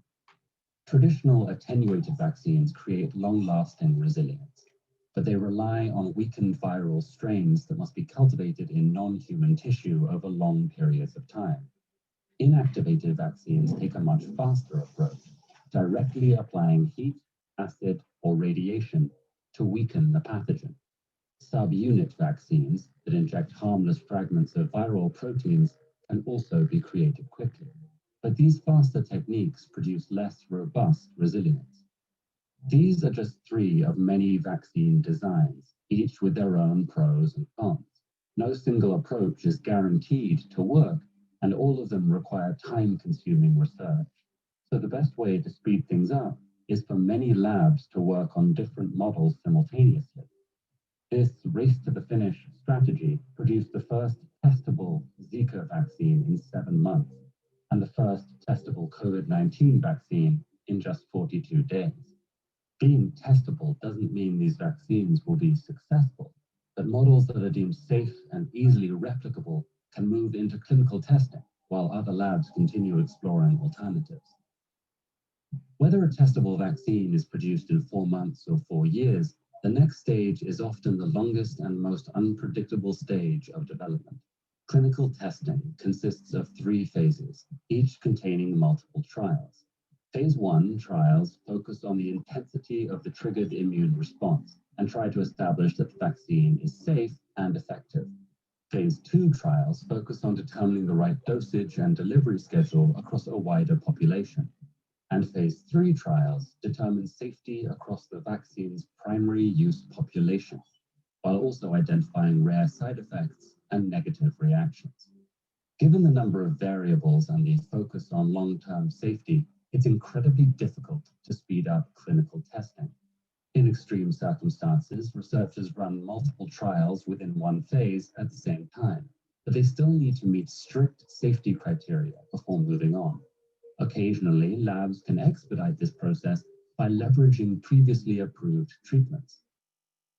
Traditional attenuated vaccines create long-lasting resilience, but they rely on weakened viral strains that must be cultivated in non-human tissue over long periods of time. Inactivated vaccines take a much faster approach, directly applying heat, acid, or radiation to weaken the pathogen. Subunit vaccines that inject harmless fragments of viral proteins can also be created quickly, but these faster techniques produce less robust resilience. These are just 3 of many vaccine designs, each with their own pros and cons. No single approach is guaranteed to work, and all of them require time-consuming research. So the best way to speed things up is for many labs to work on different models simultaneously. This race-to-the-finish strategy produced the first testable Zika vaccine in 7 months, and the first testable COVID-19 vaccine in just 42 days. Being testable doesn't mean these vaccines will be successful, but models that are deemed safe and easily replicable can move into clinical testing, while other labs continue exploring alternatives. Whether a testable vaccine is produced in 4 months or 4 years, the next stage is often the longest and most unpredictable stage of development. Clinical testing consists of 3 phases, each containing multiple trials. Phase 1 trials focus on the intensity of the triggered immune response and try to establish that the vaccine is safe and effective. Phase 2 trials focus on determining the right dosage and delivery schedule across a wider population. And Phase 3 trials determine safety across the vaccine's primary use population, while also identifying rare side effects and negative reactions. Given the number of variables and the focus on long-term safety, it's incredibly difficult to speed up clinical testing. In extreme circumstances, researchers run multiple trials within one phase at the same time, but they still need to meet strict safety criteria before moving on. Occasionally, labs can expedite this process by leveraging previously approved treatments.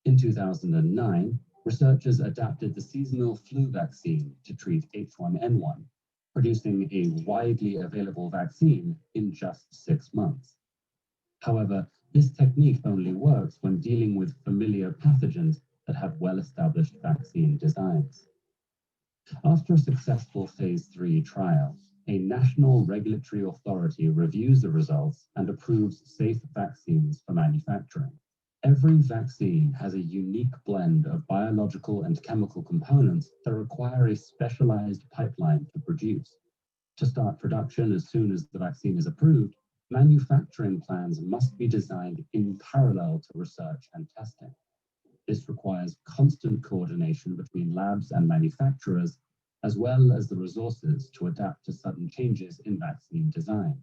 In 2009, researchers adapted the seasonal flu vaccine to treat H1N1, producing a widely available vaccine in just 6 months. However, this technique only works when dealing with familiar pathogens that have well-established vaccine designs. After a successful phase 3 trial, a national regulatory authority reviews the results and approves safe vaccines for manufacturing. Every vaccine has a unique blend of biological and chemical components that require a specialized pipeline to produce. To start production as soon as the vaccine is approved, manufacturing plans must be designed in parallel to research and testing. This requires constant coordination between labs and manufacturers, as well as the resources to adapt to sudden changes in vaccine design,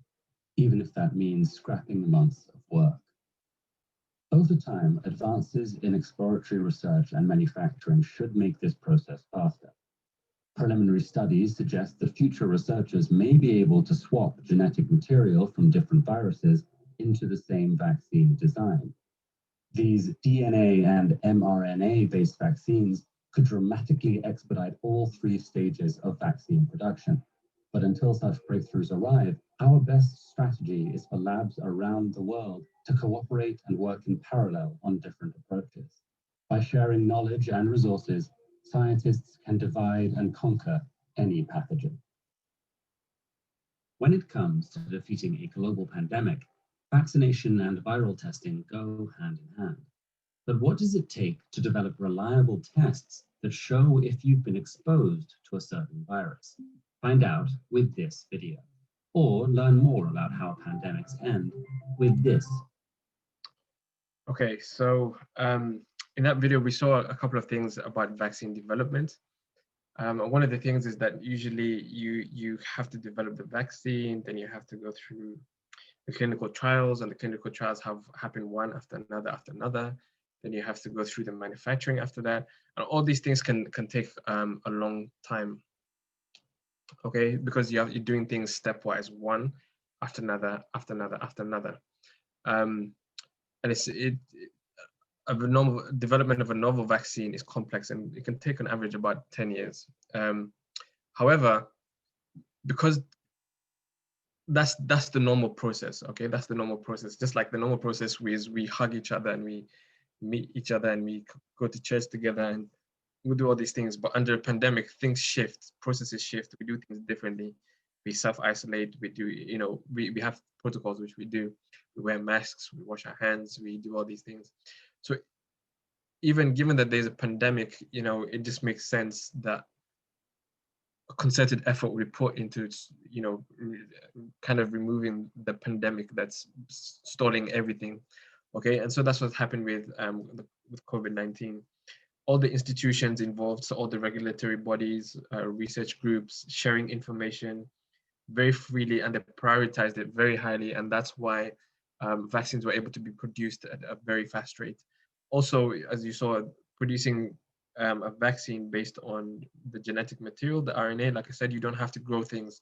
even if that means scrapping months of work. Over time, advances in exploratory research and manufacturing should make this process faster. Preliminary studies suggest that future researchers may be able to swap genetic material from different viruses into the same vaccine design. These DNA and mRNA-based vaccines could dramatically expedite all 3 stages of vaccine production. But until such breakthroughs arrive, our best strategy is for labs around the world to cooperate and work in parallel on different approaches. By sharing knowledge and resources, scientists can divide and conquer any pathogen. When it comes to defeating a global pandemic, vaccination and viral testing go hand in hand. But what does it take to develop reliable tests that show if you've been exposed to a certain virus? Find out with this video, or learn more about how pandemics end with this. Okay, so in that video, we saw a couple of things about vaccine development. One of the things is that usually you have to develop the vaccine, then you have to go through the clinical trials, and the clinical trials have happened one after another. Then you have to go through the manufacturing after that. And all these things can take a long time, okay? Because you're doing things stepwise, one after another, after another, after another. And a novel development of a novel vaccine is complex, and it can take on average about 10 years. However, because that's the normal process, okay? That's the normal process. Just like the normal process is we hug each other and we meet each other and we go to church together and we do all these things. But under a pandemic, things shift, processes shift. We do things differently. We self-isolate. We do, we have protocols which we do. We wear masks. We wash our hands. We do all these things. So even given that there's a pandemic, it just makes sense that a concerted effort will be put into, kind of removing the pandemic that's stalling everything. Okay, and so that's what happened with COVID-19. All the institutions involved, so all the regulatory bodies, research groups, sharing information very freely, and they prioritized it very highly, and that's why vaccines were able to be produced at a very fast rate. Also, as you saw, producing a vaccine based on the genetic material, the RNA, like I said, you don't have to grow things.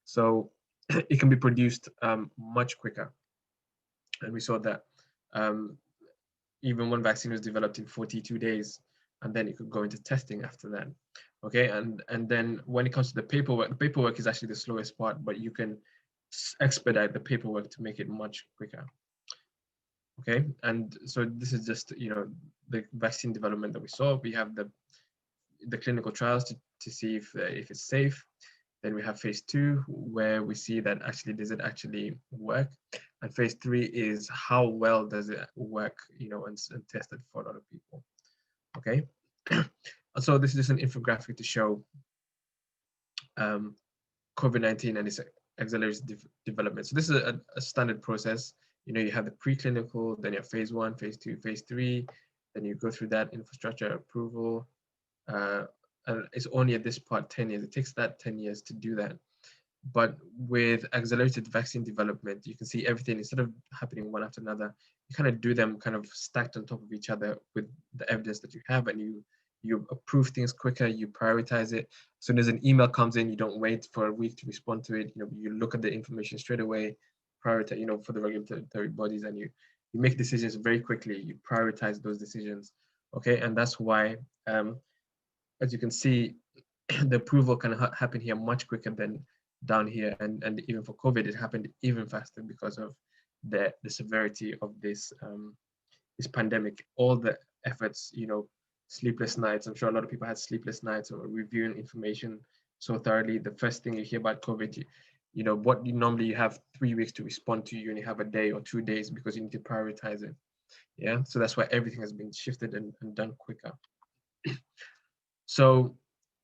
So it can be produced much quicker. And we saw that even one vaccine was developed in 42 days, and then it could go into testing after that. Okay, and then when it comes to the paperwork is actually the slowest part, but you can expedite the paperwork to make it much quicker. Okay, and so this is just the vaccine development that we saw. We have the clinical trials to see if it's safe. Then we have phase 2, where we see that actually does it actually work, and phase 3 is how well does it work, and tested for a lot of people. Okay, so this is just an infographic to show COVID-19 and its accelerated development. So this is a standard process. You have the preclinical, then you have phase 1, phase 2, phase 3, then you go through that infrastructure approval, it's only at this part 10 years. It takes that 10 years to do that. But with accelerated vaccine development, you can see everything, instead of happening one after another, you kind of do them kind of stacked on top of each other with the evidence that you have, and you approve things quicker, you prioritize it. As soon as an email comes in, you don't wait for a week to respond to it. You look at the information straight away, prioritize, for the regulatory bodies, and you make decisions very quickly. You prioritize those decisions, okay? And that's why, as you can see, the approval can happen here much quicker than down here, and even for COVID, it happened even faster because of the severity of this this pandemic. All the efforts, sleepless nights. I'm sure a lot of people had sleepless nights or reviewing information so thoroughly. The first thing you hear about COVID, what normally you have 3 weeks to respond to, you only have a day or 2 days because you need to prioritize it. Yeah, so that's why everything has been shifted and done quicker. So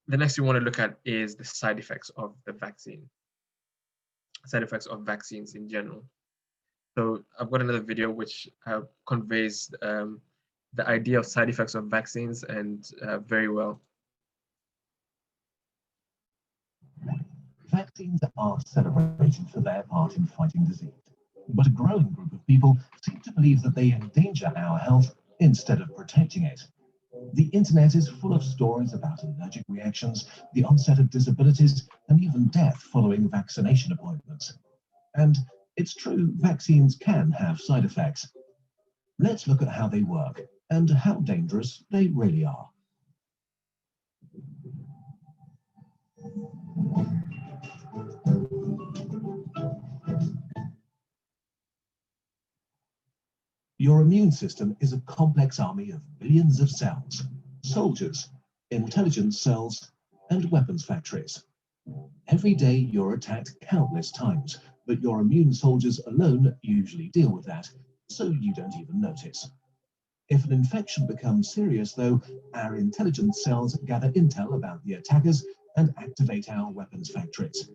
the next thing we want to look at is the side effects of the vaccine, side effects of vaccines in general. So I've got another video which conveys the idea of side effects of vaccines and very well. Vaccines are celebrated for their part in fighting disease, but a growing group of people seem to believe that they endanger our health instead of protecting it. The internet is full of stories about allergic reactions, the onset of disabilities, and even death following vaccination appointments. And it's true, vaccines can have side effects. Let's look at how they work and how dangerous they really are. Your immune system is a complex army of billions of cells, soldiers, intelligence cells, and weapons factories. Every day you're attacked countless times, but your immune soldiers alone usually deal with that, so you don't even notice. If an infection becomes serious, though, our intelligence cells gather intel about the attackers and activate our weapons factories.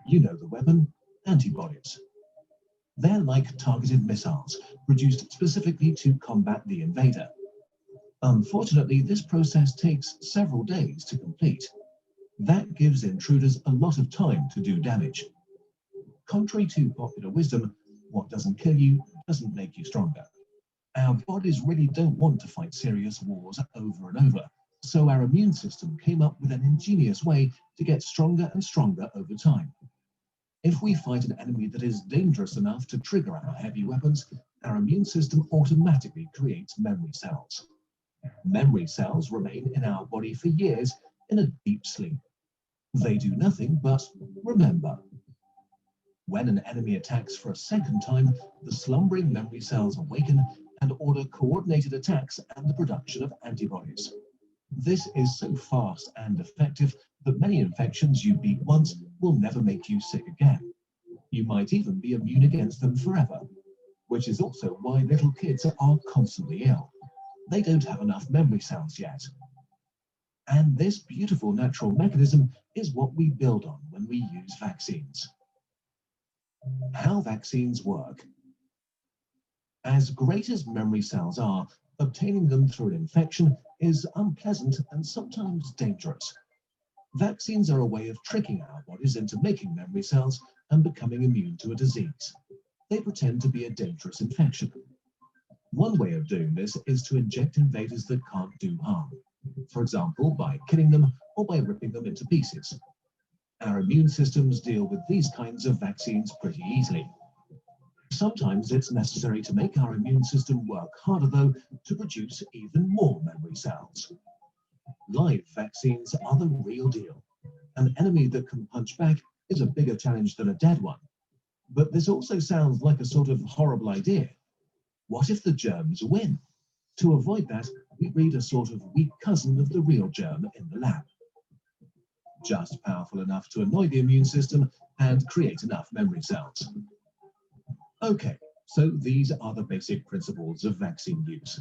You know the weapon: antibodies. They're like targeted missiles, produced specifically to combat the invader. Unfortunately, this process takes several days to complete. That gives intruders a lot of time to do damage. Contrary to popular wisdom, what doesn't kill you doesn't make you stronger. Our bodies really don't want to fight serious wars over and over, so our immune system came up with an ingenious way to get stronger and stronger over time. If we fight an enemy that is dangerous enough to trigger our heavy weapons, our immune system automatically creates memory cells. Memory cells remain in our body for years in a deep sleep. They do nothing but remember. When an enemy attacks for a second time, the slumbering memory cells awaken and order coordinated attacks and the production of antibodies. This is so fast and effective that many infections you beat once will never make you sick again. You might even be immune against them forever, which is also why little kids are constantly ill. They don't have enough memory cells yet. And this beautiful natural mechanism is what we build on when we use vaccines. How vaccines work. As great as memory cells are, obtaining them through an infection is unpleasant and sometimes dangerous. Vaccines are a way of tricking our bodies into making memory cells and becoming immune to a disease. They pretend to be a dangerous infection. One way of doing this is to inject invaders that can't do harm, for example, by killing them or by ripping them into pieces. Our immune systems deal with these kinds of vaccines pretty easily. Sometimes it's necessary to make our immune system work harder, though, to produce even more memory cells. Live vaccines are the real deal. An enemy that can punch back is a bigger challenge than a dead one. But this also sounds like a sort of horrible idea. What if the germs win? To avoid that, we breed a sort of weak cousin of the real germ in the lab. Just powerful enough to annoy the immune system and create enough memory cells. Okay, so these are the basic principles of vaccine use.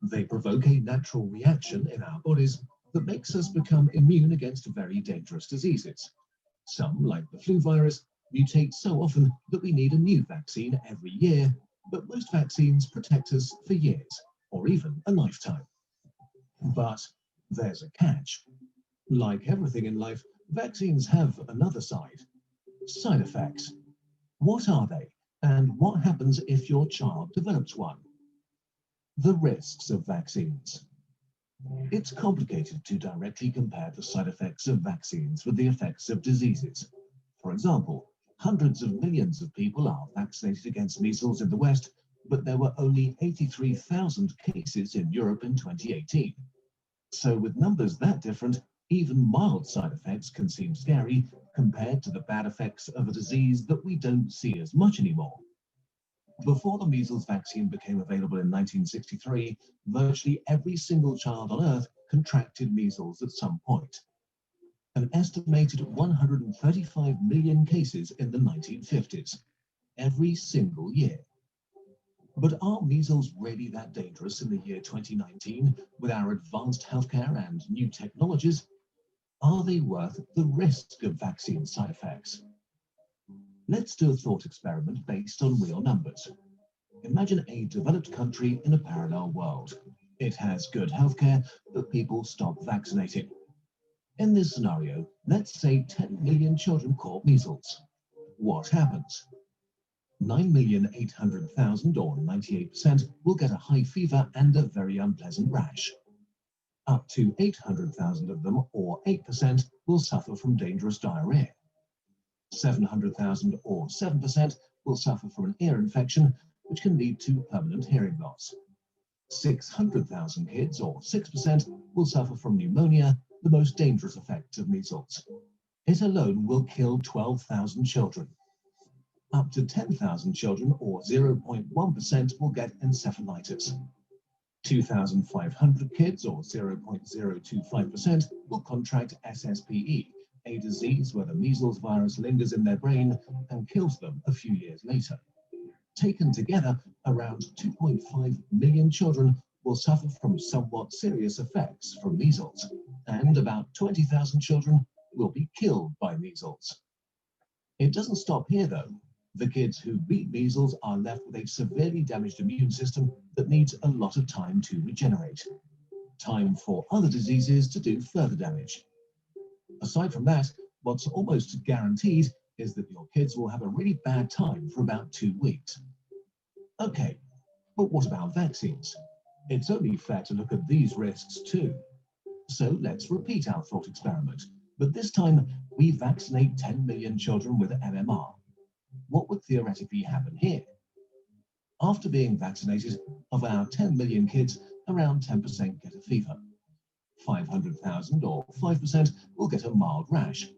They provoke a natural reaction in our bodies that makes us become immune against very dangerous diseases. Some, like the flu virus, mutate so often that we need a new vaccine every year, but most vaccines protect us for years, or even a lifetime. But there's a catch. Like everything in life, vaccines have another side. Side effects. What are they, and what happens if your child develops one? The risks of vaccines. It's complicated to directly compare the side effects of vaccines with the effects of diseases. For example, hundreds of millions of people are vaccinated against measles in the West, but there were only 83,000 cases in Europe in 2018. So with numbers that different, even mild side effects can seem scary compared to the bad effects of a disease that we don't see as much anymore. Before the measles vaccine became available in 1963, virtually every single child on Earth contracted measles at some point. An estimated 135 million cases in the 1950s, every single year. But are measles really that dangerous in the year 2019 with our advanced healthcare and new technologies? Are they worth the risk of vaccine side effects? Let's do a thought experiment based on real numbers. Imagine a developed country in a parallel world. It has good healthcare, but people stop vaccinating. In this scenario, let's say 10 million children caught measles. What happens? 9,800,000 or 98% will get a high fever and a very unpleasant rash. Up to 800,000 of them, or 8%, will suffer from dangerous diarrhea. 700,000 or 7% will suffer from an ear infection, which can lead to permanent hearing loss. 600,000 kids, or 6%, will suffer from pneumonia, the most dangerous effect of measles. It alone will kill 12,000 children. Up to 10,000 children, or 0.1%, will get encephalitis. 2,500 kids, or 0.025%, will contract SSPE, a disease where the measles virus lingers in their brain and kills them a few years later. Taken together, around 2.5 million children will suffer from somewhat serious effects from measles, and about 20,000 children will be killed by measles. It doesn't stop here, though. The kids who beat measles are left with a severely damaged immune system that needs a lot of time to regenerate. Time for other diseases to do further damage. Aside from that, what's almost guaranteed is that your kids will have a really bad time for about 2 weeks. Okay, but what about vaccines? It's only fair to look at these risks too. So let's repeat our thought experiment, but this time we vaccinate 10 million children with MMR. What would theoretically happen here? After being vaccinated, of our 10 million kids, around 10% get a fever. 500,000 or 5% will get a mild rash.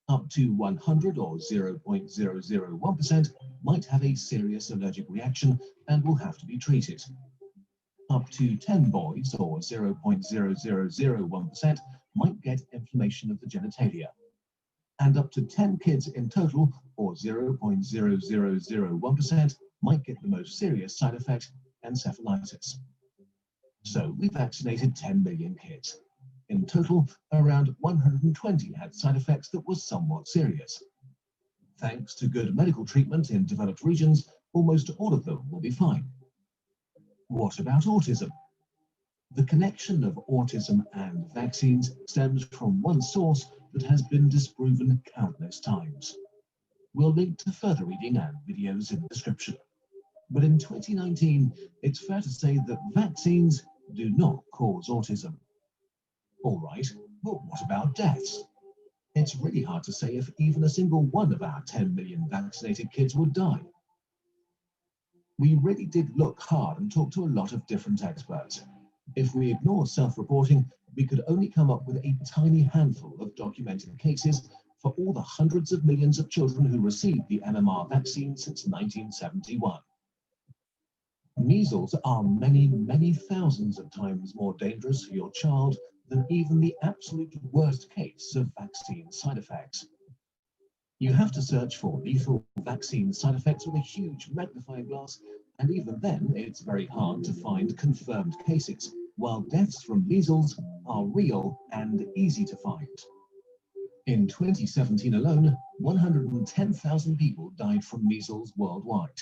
Up to 100 or 0.001% might have a serious allergic reaction and will have to be treated. Up to 10 boys or 0.0001% might get inflammation of the genitalia. And up to 10 kids in total, or 0.0001%, might get the most serious side effect, encephalitis. So we vaccinated 10 million kids. In total, around 120 had side effects that were somewhat serious. Thanks to good medical treatment in developed regions, almost all of them will be fine. What about autism? The connection of autism and vaccines stems from one source that has been disproven countless times. We'll link to further reading and videos in the description. But in 2019, it's fair to say that vaccines do not cause autism. All right, but what about deaths? It's really hard to say if even a single one of our 10 million vaccinated kids would die. We really did look hard and talk to a lot of different experts. If we ignore self-reporting, we could only come up with a tiny handful of documented cases for all the hundreds of millions of children who received the MMR vaccine since 1971. Measles are many, many thousands of times more dangerous for your child than even the absolute worst case of vaccine side effects. You have to search for lethal vaccine side effects with a huge magnifying glass, and even then it's very hard to find confirmed cases, while deaths from measles are real and easy to find. In 2017 alone, 110,000 people died from measles worldwide.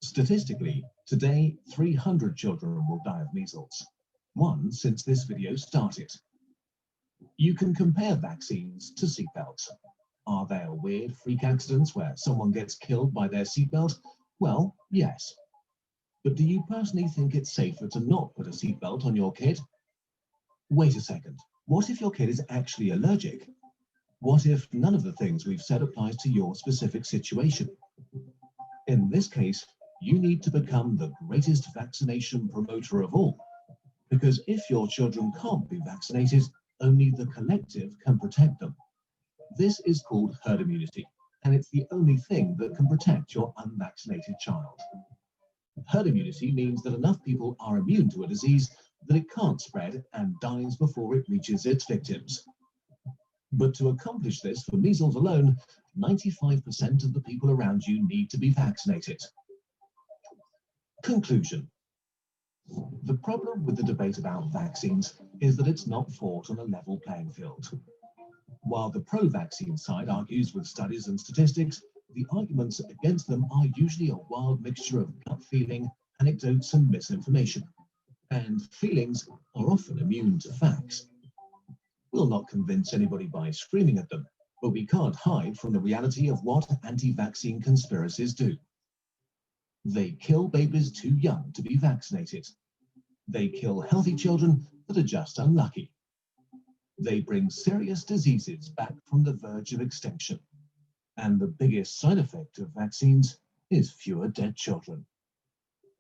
Statistically, today 300 children will die of measles, one since this video started. You can compare vaccines to seatbelts. Are there weird freak accidents where someone gets killed by their seatbelt? Well, yes. But do you personally think it's safer to not put a seatbelt on your kid? Wait a second. What if your kid is actually allergic? What if none of the things we've said applies to your specific situation? In this case, you need to become the greatest vaccination promoter of all. Because if your children can't be vaccinated, only the collective can protect them. This is called herd immunity, and it's the only thing that can protect your unvaccinated child. Herd immunity means that enough people are immune to a disease that it can't spread and dies before it reaches its victims. But to accomplish this for measles alone, 95% of the people around you need to be vaccinated. Conclusion. The problem with the debate about vaccines is that it's not fought on a level playing field. While the pro-vaccine side argues with studies and statistics, the arguments against them are usually a wild mixture of gut feeling, anecdotes, and misinformation. And feelings are often immune to facts. We'll not convince anybody by screaming at them, but we can't hide from the reality of what anti-vaccine conspiracies do. They kill babies too young to be vaccinated. They kill healthy children that are just unlucky. They bring serious diseases back from the verge of extinction. And the biggest side effect of vaccines is fewer dead children.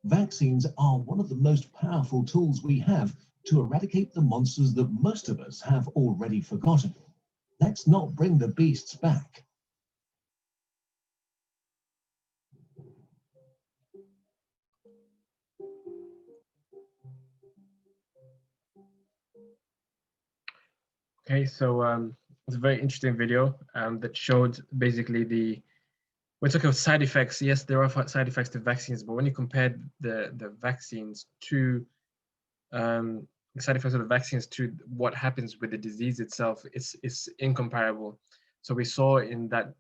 Vaccines are one of the most powerful tools we have to eradicate the monsters that most of us have already forgotten. Let's not bring the beasts back. Okay, so it's a very interesting video that showed basically we're talking about side effects. Yes, there are side effects to vaccines, but when you compare the vaccines to the side effects of the vaccines to what happens with the disease itself, it's incomparable. So we saw in that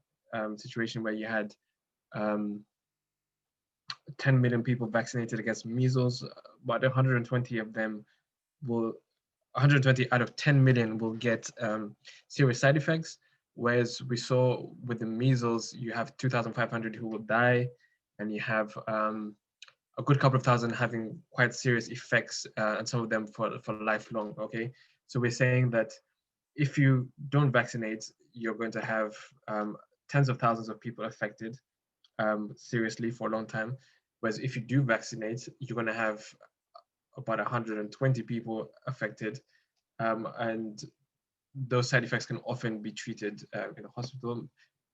situation where you had 10 million people vaccinated against measles, about 120 of them 120 out of 10 million will get serious side effects, whereas we saw with the measles, you have 2,500 who will die, and you have a good couple of thousand having quite serious effects, and some of them for lifelong, okay? So we're saying that if you don't vaccinate, you're going to have tens of thousands of people affected seriously for a long time, whereas if you do vaccinate, you're going to have about 120 people affected, and those side effects can often be treated in a hospital.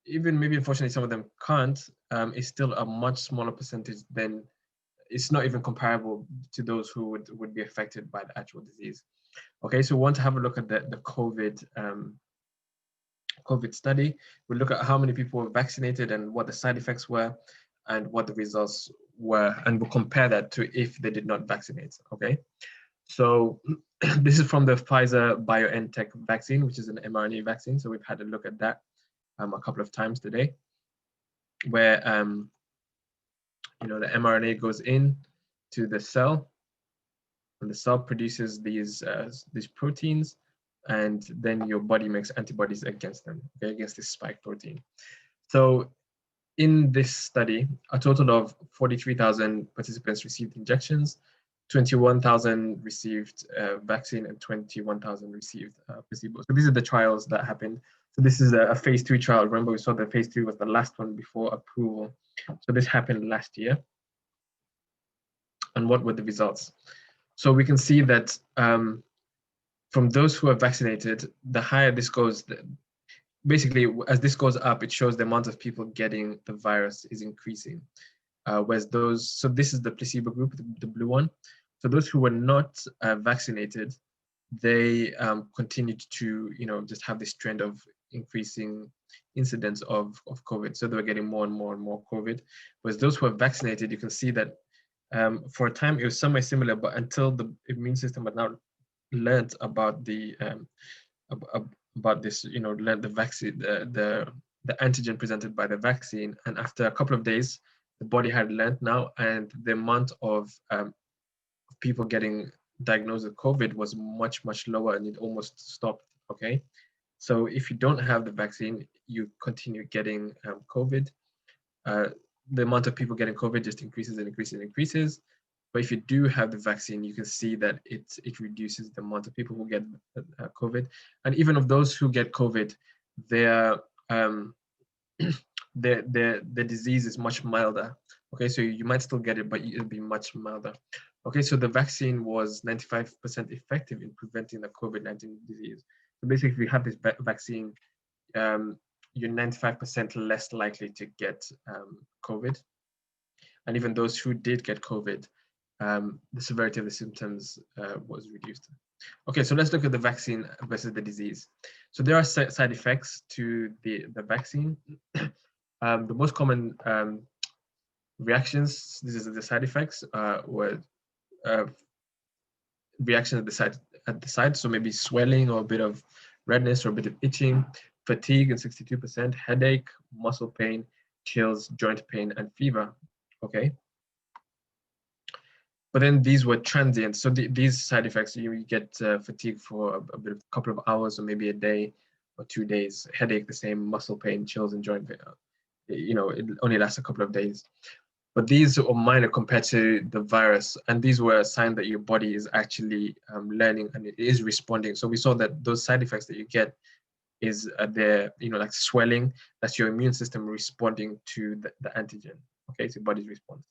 Even maybe, unfortunately, some of them can't. It's still a much smaller percentage than, it's not even comparable to those who would be affected by the actual disease. Okay, so we want to have a look at the COVID study. We'll look at how many people were vaccinated and what the side effects were and what the results were, and we'll compare that to if they did not vaccinate, okay? So this is from the Pfizer BioNTech vaccine, which is an mRNA vaccine. So we've had a look at that a couple of times today, where the mRNA goes in to the cell, and the cell produces these proteins, and then your body makes antibodies against them, okay, against this spike protein. So in this study, a total of 43,000 participants received injections, 21,000 received vaccine, and 21,000 received placebo. So these are the trials that happened. So this is a phase 3 trial. Remember, we saw that phase 3 was the last one before approval. So this happened last year. And what were the results? So we can see that from those who are vaccinated, the higher this goes, basically, as this goes up, it shows the amount of people getting the virus is increasing. Whereas so this is the placebo group, the blue one. So those who were not vaccinated, they continued to, just have this trend of increasing incidence of COVID. So they were getting more and more and more COVID. Whereas those who are vaccinated, you can see that for a time it was somewhat similar, but until the immune system had now learned about about this, learned the vaccine, the antigen presented by the vaccine, and after a couple of days, the body had learned now, and the amount of people getting diagnosed with COVID was much, much lower, and it almost stopped. Okay. okay? So if you don't have the vaccine, you continue getting COVID. The amount of people getting COVID just increases and increases and increases. But if you do have the vaccine, you can see that it reduces the amount of people who get COVID. And even of those who get COVID, their the disease is much milder. Okay, so you might still get it, but it'll be much milder. Okay, so the vaccine was 95% effective in preventing the COVID-19 disease. So basically, if you have this vaccine, you're 95% less likely to get COVID. And even those who did get COVID, the severity of the symptoms was reduced. Okay, so let's look at the vaccine versus the disease. So there are side effects to the vaccine. The most common reactions, this is the side effects, were reaction at the side, so maybe swelling or a bit of redness or a bit of itching, fatigue in 62%, headache, muscle pain, chills, joint pain, and fever. Okay. But then these were transient. So these side effects, you get fatigue for a couple of hours or maybe a day or 2 days, headache the same, muscle pain, chills, and joint pain. You know, it only lasts a couple of days. But these are minor compared to the virus. And these were a sign that your body is actually learning and it is responding. So we saw that those side effects that you get is there, you know, like swelling, that's your immune system responding to the antigen. Okay, so body's response.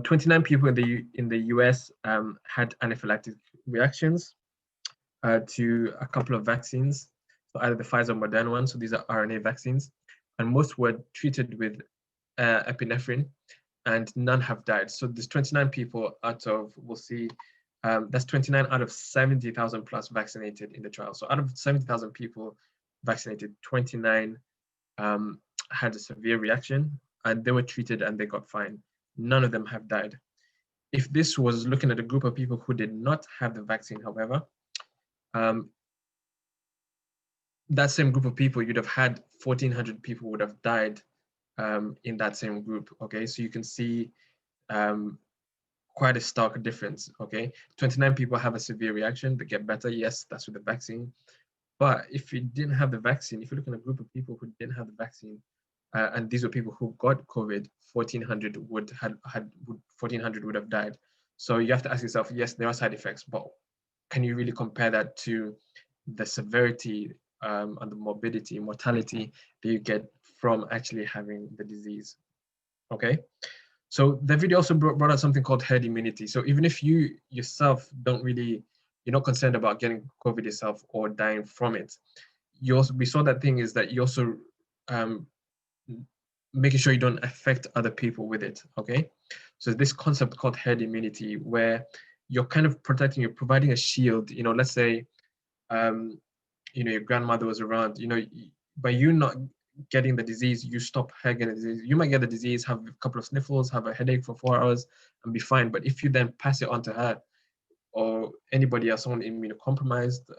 29 people in the US had anaphylactic reactions to a couple of vaccines, so either the Pfizer or Moderna one. So these are RNA vaccines, and most were treated with epinephrine, and none have died. So there's 29 people out of, we'll see, that's 29 out of 70,000 plus vaccinated in the trial. So out of 70,000 people vaccinated, 29 had a severe reaction, and they were treated and they got fine. None of them have died. If this was looking at a group of people who did not have the vaccine, however, that same group of people, you'd have had 1,400 people would have died in that same group. Okay, so you can see quite a stark difference. Okay, 29 people have a severe reaction, they get better. Yes, that's with the vaccine. But if you didn't have the vaccine, if you look at a group of people who didn't have the vaccine, and these were people who got COVID, 1,400 would have died. So you have to ask yourself, yes, there are side effects, but can you really compare that to the severity and the morbidity, mortality that you get from actually having the disease? Okay, so the video also brought out something called herd immunity. So even if you yourself you're not concerned about getting COVID yourself or dying from it, we saw that thing is that you also making sure you don't affect other people with it. Okay, so this concept called herd immunity, where you're kind of protecting, you're providing a shield. You know, let's say you know, your grandmother was around, you know, by you not getting the disease, you stop her getting the disease. You might get the disease, have a couple of sniffles, have a headache for 4 hours and be fine. But if you then pass it on to her or anybody else, someone immunocompromised,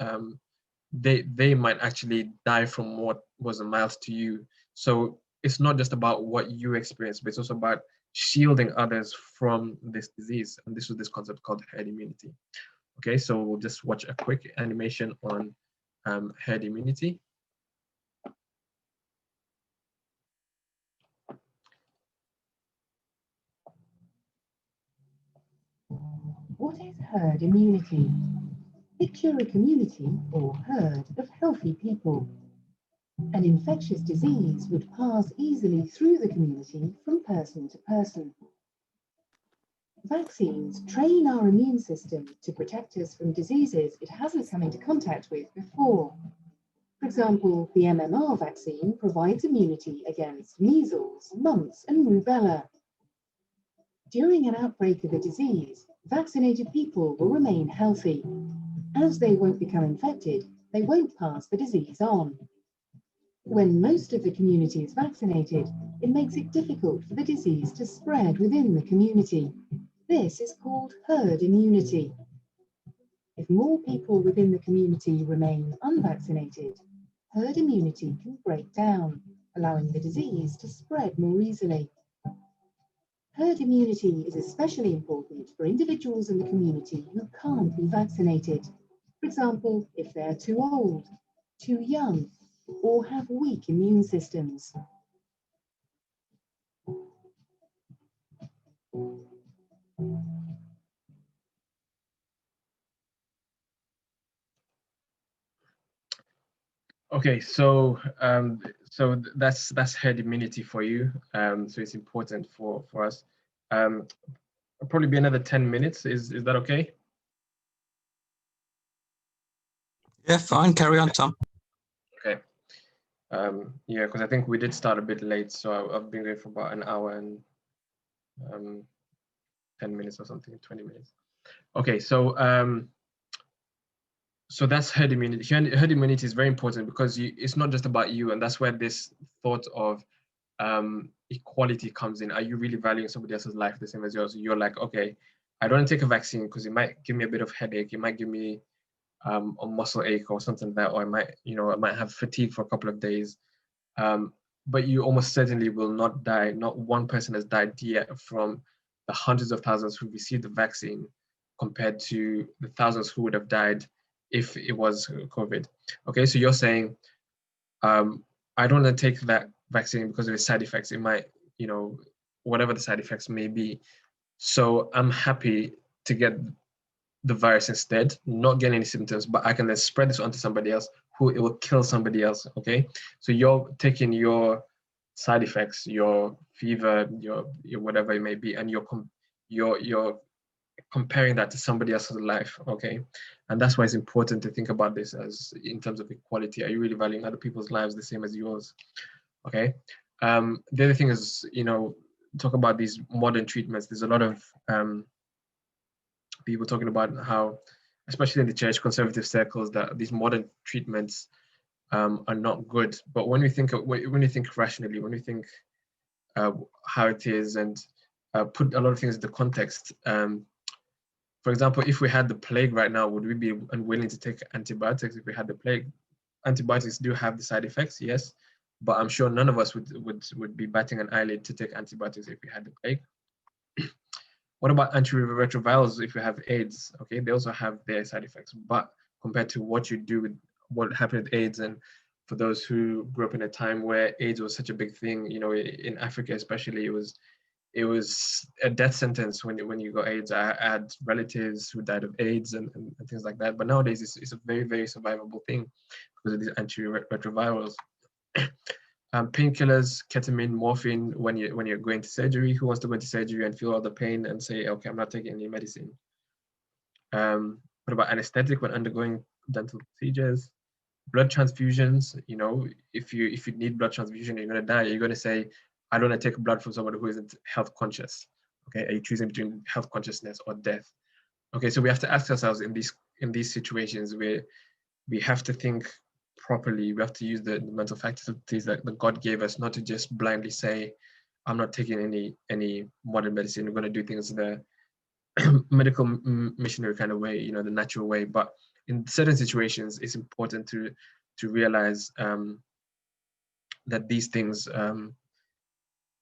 they might actually die from what was mild to you. So it's not just about what you experience, but it's also about shielding others from this disease. And this was this concept called herd immunity. Okay, so we'll just watch a quick animation on herd immunity. What is herd immunity? Picture a community or herd of healthy people. An infectious disease would pass easily through the community from person to person. Vaccines train our immune system to protect us from diseases it hasn't come into contact with before. For example, the MMR vaccine provides immunity against measles, mumps, and rubella. During an outbreak of a disease, vaccinated people will remain healthy. As they won't become infected, they won't pass the disease on. When most of the community is vaccinated, it makes it difficult for the disease to spread within the community. This is called herd immunity. If more people within the community remain unvaccinated, herd immunity can break down, allowing the disease to spread more easily. Herd immunity is especially important for individuals in the community who can't be vaccinated. For example, if they're too old, too young, or have weak immune systems. Okay, so that's herd immunity for you. So it's important for us. It'll probably be another 10 minutes. Is that okay? Yeah, fine. Carry on, Tom. Okay. Yeah, because I think we did start a bit late, so I've been going for about an hour and 10 minutes or something, 20 minutes. Okay, so so that's herd immunity. Herd immunity is very important because it's not just about you, and that's where this thought of equality comes in. Are you really valuing somebody else's life the same as yours? You're like, okay, I don't want to take a vaccine because it might give me a bit of headache. It might give me a muscle ache or something like that, or I might have fatigue for a couple of days. But you almost certainly will not die. Not one person has died yet from the hundreds of thousands who received the vaccine compared to the thousands who would have died if it was COVID. Okay, so you're saying, I don't want to take that vaccine because of its side effects. It might, whatever the side effects may be. So I'm happy to get the virus instead, not get any symptoms, but I can then spread this onto somebody else who it will kill somebody else. Okay, so you're taking your side effects, your fever, your whatever it may be, and you're comparing that to somebody else's life. Okay, and that's why it's important to think about this as in terms of equality. Are you really valuing other people's lives the same as yours? Okay. The other thing is, talk about these modern treatments. There's a lot of people talking about how, especially in the church conservative circles, that these modern treatments are not good. But when you think rationally, when you think how it is, and put a lot of things into context. For example, if we had the plague right now, would we be unwilling to take antibiotics if we had the plague? Antibiotics do have the side effects, yes, but I'm sure none of us would be batting an eyelid to take antibiotics if we had the plague. What about antiretrovirals if you have AIDS? Okay, they also have their side effects, but compared to what you do with what happened with AIDS, and for those who grew up in a time where AIDS was such a big thing, in Africa especially, it was a death sentence when you got AIDS. I had relatives who died of AIDS and things like that. But nowadays it's a very, very survivable thing because of these antiretrovirals. Painkillers, ketamine, morphine, when you're going to surgery. Who wants to go into surgery and feel all the pain and say, okay, I'm not taking any medicine? What about anesthetic when undergoing dental procedures? Blood transfusions, if you need blood transfusion, you're gonna die. You're gonna say, I don't want to take blood from somebody who isn't health conscious. Okay, are you choosing between health consciousness or death? Okay, so we have to ask ourselves in these situations where we have to think properly. We have to use the mental faculties that God gave us, not to just blindly say, I'm not taking any modern medicine. We're going to do things the medical missionary kind of way, the natural way. But in certain situations, it's important to realize that these things,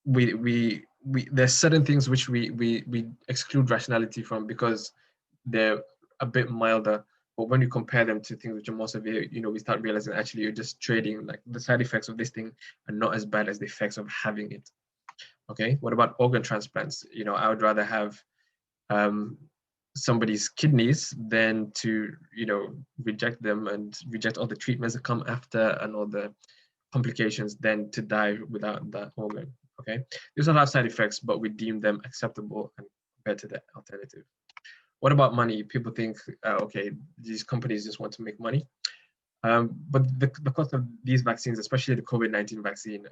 there's certain things which we exclude rationality from because they're a bit milder. But when you compare them to things which are more severe, we start realizing actually you're just trading. Like the side effects of this thing are not as bad as the effects of having it. Okay, what about organ transplants? I would rather have somebody's kidneys than to reject them and reject all the treatments that come after and all the complications than to die without that organ. Okay, these all have side effects, but we deem them acceptable and compared to the alternative. What about money? People think, okay, these companies just want to make money. But the cost of these vaccines, especially the COVID-19 vaccine,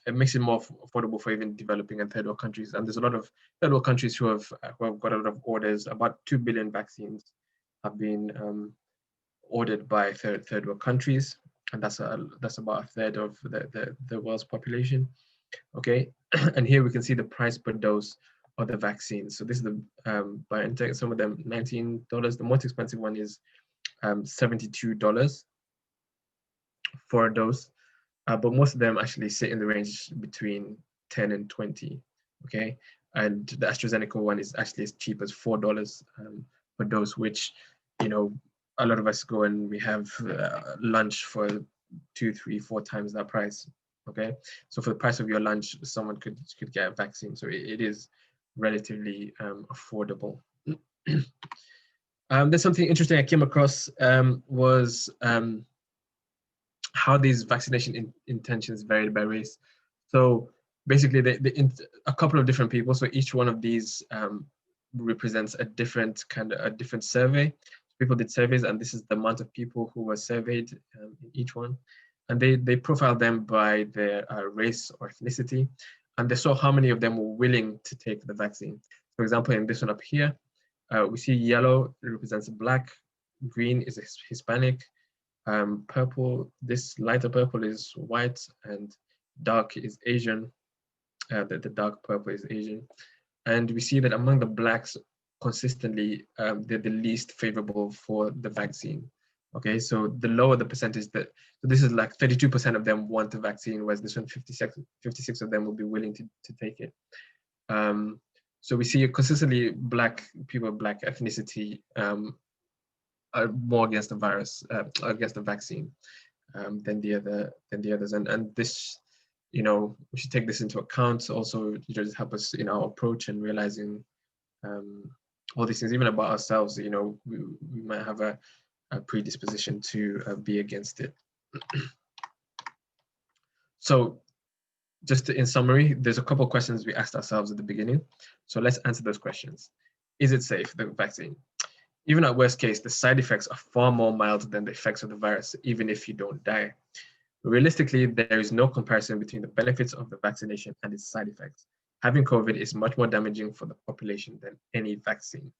it makes it more affordable for even developing and third world countries. And there's a lot of third world countries who have got a lot of orders. About 2 billion vaccines have been ordered by third world countries, and that's about a third of the world's population. Okay, and here we can see the price per dose of the vaccines. So this is the BioNTech, some of them $19. The most expensive one is $72 for a dose, but most of them actually sit in the range between 10 and 20. Okay, and the AstraZeneca one is actually as cheap as $4 per dose, which a lot of us go and we have lunch for 2, 3, 4 times that price. Okay, so for the price of your lunch, someone could get a vaccine. So it is relatively affordable. There's something interesting I came across was how these vaccination intentions varied by race. So basically, a couple of different people. So each one of these represents a different survey. People did surveys, and this is the amount of people who were surveyed in each one. And they profiled them by their race or ethnicity, and they saw how many of them were willing to take the vaccine. For example, in this one up here, we see yellow represents black, green is Hispanic, purple, this lighter purple is white, and dark is Asian. The dark purple is Asian. And we see that among the blacks, consistently, they're the least favorable for the vaccine. Okay, so the lower the percentage so this is like 32% of them want the vaccine, whereas this one, 56 of them will be willing to take it. So we see consistently black people, black ethnicity, are more against the virus, against the vaccine, than the others. And this, we should take this into account. Also, just help us in our approach and realizing all these things, even about ourselves. We might have a predisposition to be against it. So just in summary, there's a couple of questions we asked ourselves at the beginning. So let's answer those questions. Is it safe, the vaccine? Even at worst case, the side effects are far more mild than the effects of the virus, even if you don't die. Realistically, there is no comparison between the benefits of the vaccination and its side effects. Having COVID is much more damaging for the population than any vaccine.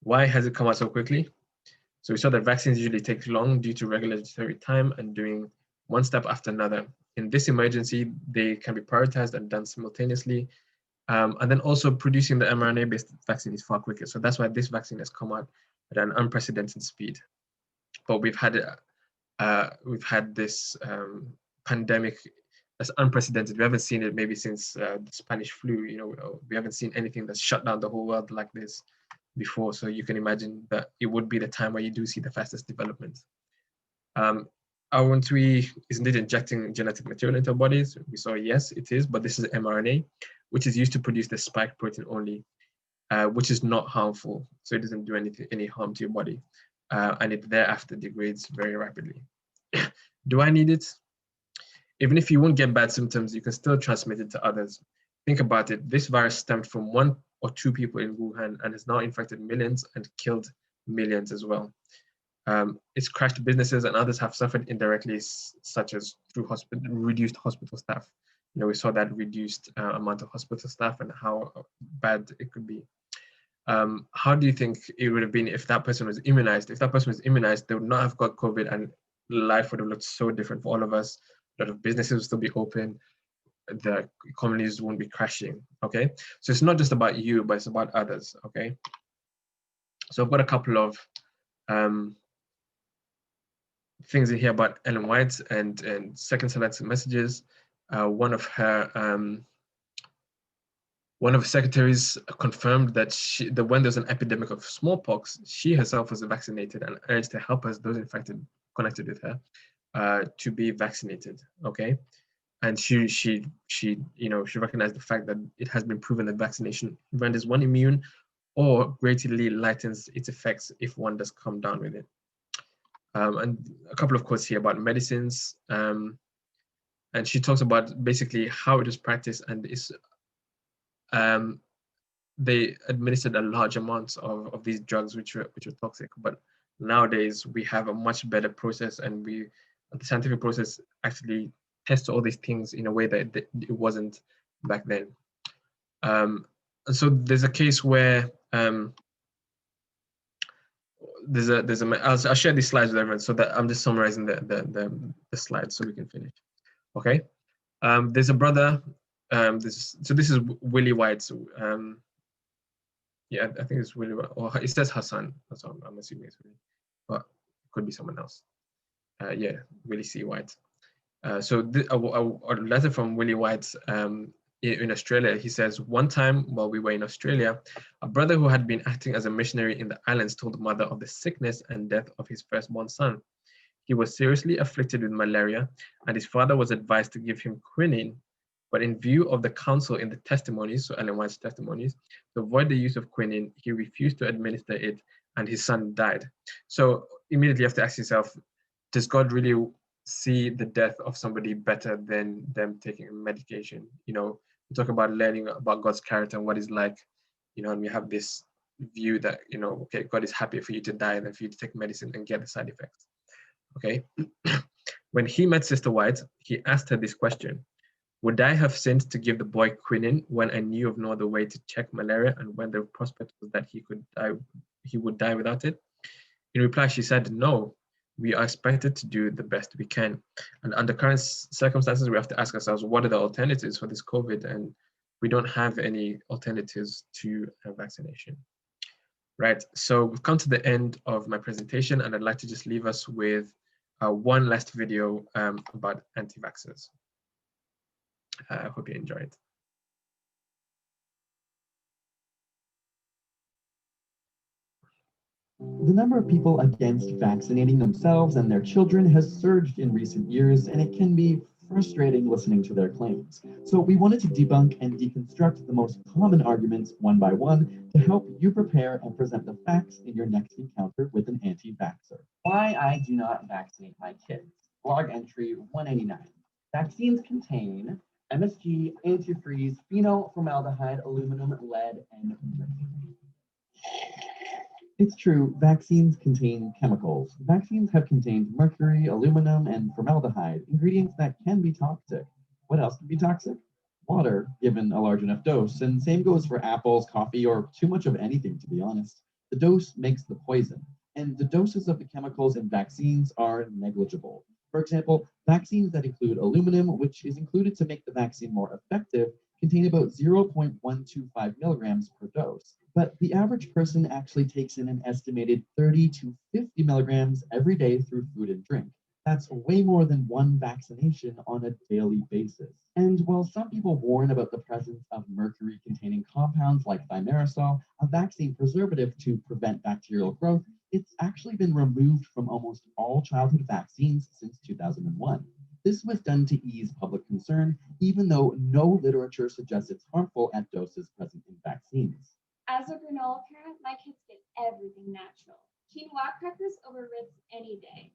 Why has it come out so quickly? So we saw that vaccines usually take long due to regulatory time and doing one step after another. In this emergency, they can be prioritized and done simultaneously. And then also producing the mRNA-based vaccine is far quicker. So that's why this vaccine has come out at an unprecedented speed. But we've had this pandemic that's unprecedented. We haven't seen it maybe since the Spanish flu. We haven't seen anything that's shut down the whole world like this before. So you can imagine that it would be the time where you do see the fastest development. Aren't we, isn't it injecting genetic material into our bodies? We saw yes, it is, but this is mRNA, which is used to produce the spike protein only, which is not harmful. So it doesn't do any harm to your body. And it thereafter degrades very rapidly. Do I need it? Even if you won't get bad symptoms, you can still transmit it to others. Think about it. This virus stemmed from 1 or 2 people in Wuhan and has now infected millions and killed millions as well. It's crashed businesses, and others have suffered indirectly, such as through reduced hospital staff. We saw that reduced amount of hospital staff and how bad it could be. How do you think it would have been if that person was immunized? If that person was immunized, they would not have got COVID, and life would have looked so different for all of us. A lot of businesses would still be open. The economies won't be crashing. Okay, so it's not just about you, but it's about others. Okay, so I've got a couple of things in here about Ellen White and second selected messages. One of her secretaries confirmed that when there's an epidemic of smallpox, she herself was vaccinated and urged to help us, those infected connected with her, to be vaccinated. Okay, and she recognized the fact that it has been proven that vaccination renders one immune or greatly lightens its effects if one does come down with it. And a couple of quotes here about medicines. And she talks about basically how it is practiced, and is they administered a large amount of these drugs which are toxic. But nowadays we have a much better process, and the scientific process actually tests all these things in a way that it wasn't back then. And so there's a case where I'll share these slides with everyone, so that I'm just summarizing the slides so we can finish. Okay, there's a brother. This is Willie White. Yeah, I think it's Willie White, or it says Hassan. That's what I'm assuming it's Willie, but it could be someone else. Yeah, Willie C. White. So a letter from Willie White in Australia. He says, one time while we were in Australia, a brother who had been acting as a missionary in the islands told the mother of the sickness and death of his firstborn son. He was seriously afflicted with malaria, and his father was advised to give him quinine. But in view of the counsel in the testimonies, so Ellen White's testimonies, to avoid the use of quinine, he refused to administer it, and his son died. So immediately you have to ask yourself, does God really see the death of somebody better than them taking medication? You know, we talk about learning about God's character and what he's like, you know, and we have this view that, you know, okay, God is happy for you to die than for you to take medicine and get the side effects. Okay. When he met Sister White, he asked her this question: would I have sinned to give the boy quinine when I knew of no other way to check malaria and when the prospect was that he would die without it? In reply, she said, no, we are expected to do the best we can. And under current circumstances, we have to ask ourselves, what are the alternatives for this COVID? And we don't have any alternatives to vaccination. Right, so we've come to the end of my presentation, and I'd like to just leave us with one last video about anti-vaxxers. I hope you enjoy it. The number of people against vaccinating themselves and their children has surged in recent years, and it can be frustrating listening to their claims. So we wanted to debunk and deconstruct the most common arguments one by one to help you prepare and present the facts in your next encounter with an anti-vaxxer. Why I do not vaccinate my kids. Blog entry 189. Vaccines contain MSG, antifreeze, phenol, formaldehyde, aluminum, lead, and mercury. It's true, vaccines contain chemicals. Vaccines have contained mercury, aluminum, and formaldehyde, ingredients that can be toxic. What else can be toxic? Water, given a large enough dose, and same goes for apples, coffee, or too much of anything, to be honest. The dose makes the poison, and the doses of the chemicals in vaccines are negligible. For example, vaccines that include aluminum, which is included to make the vaccine more effective, contain about 0.125 milligrams per dose. But the average person actually takes in an estimated 30 to 50 milligrams every day through food and drink. That's way more than one vaccination on a daily basis. And while some people warn about the presence of mercury-containing compounds like thimerosal, a vaccine preservative to prevent bacterial growth, it's actually been removed from almost all childhood vaccines since 2001. This was done to ease public concern, even though no literature suggests it's harmful at doses present in vaccines. As a granola parent, my kids get everything natural. Quinoa crackers over Ritz any day.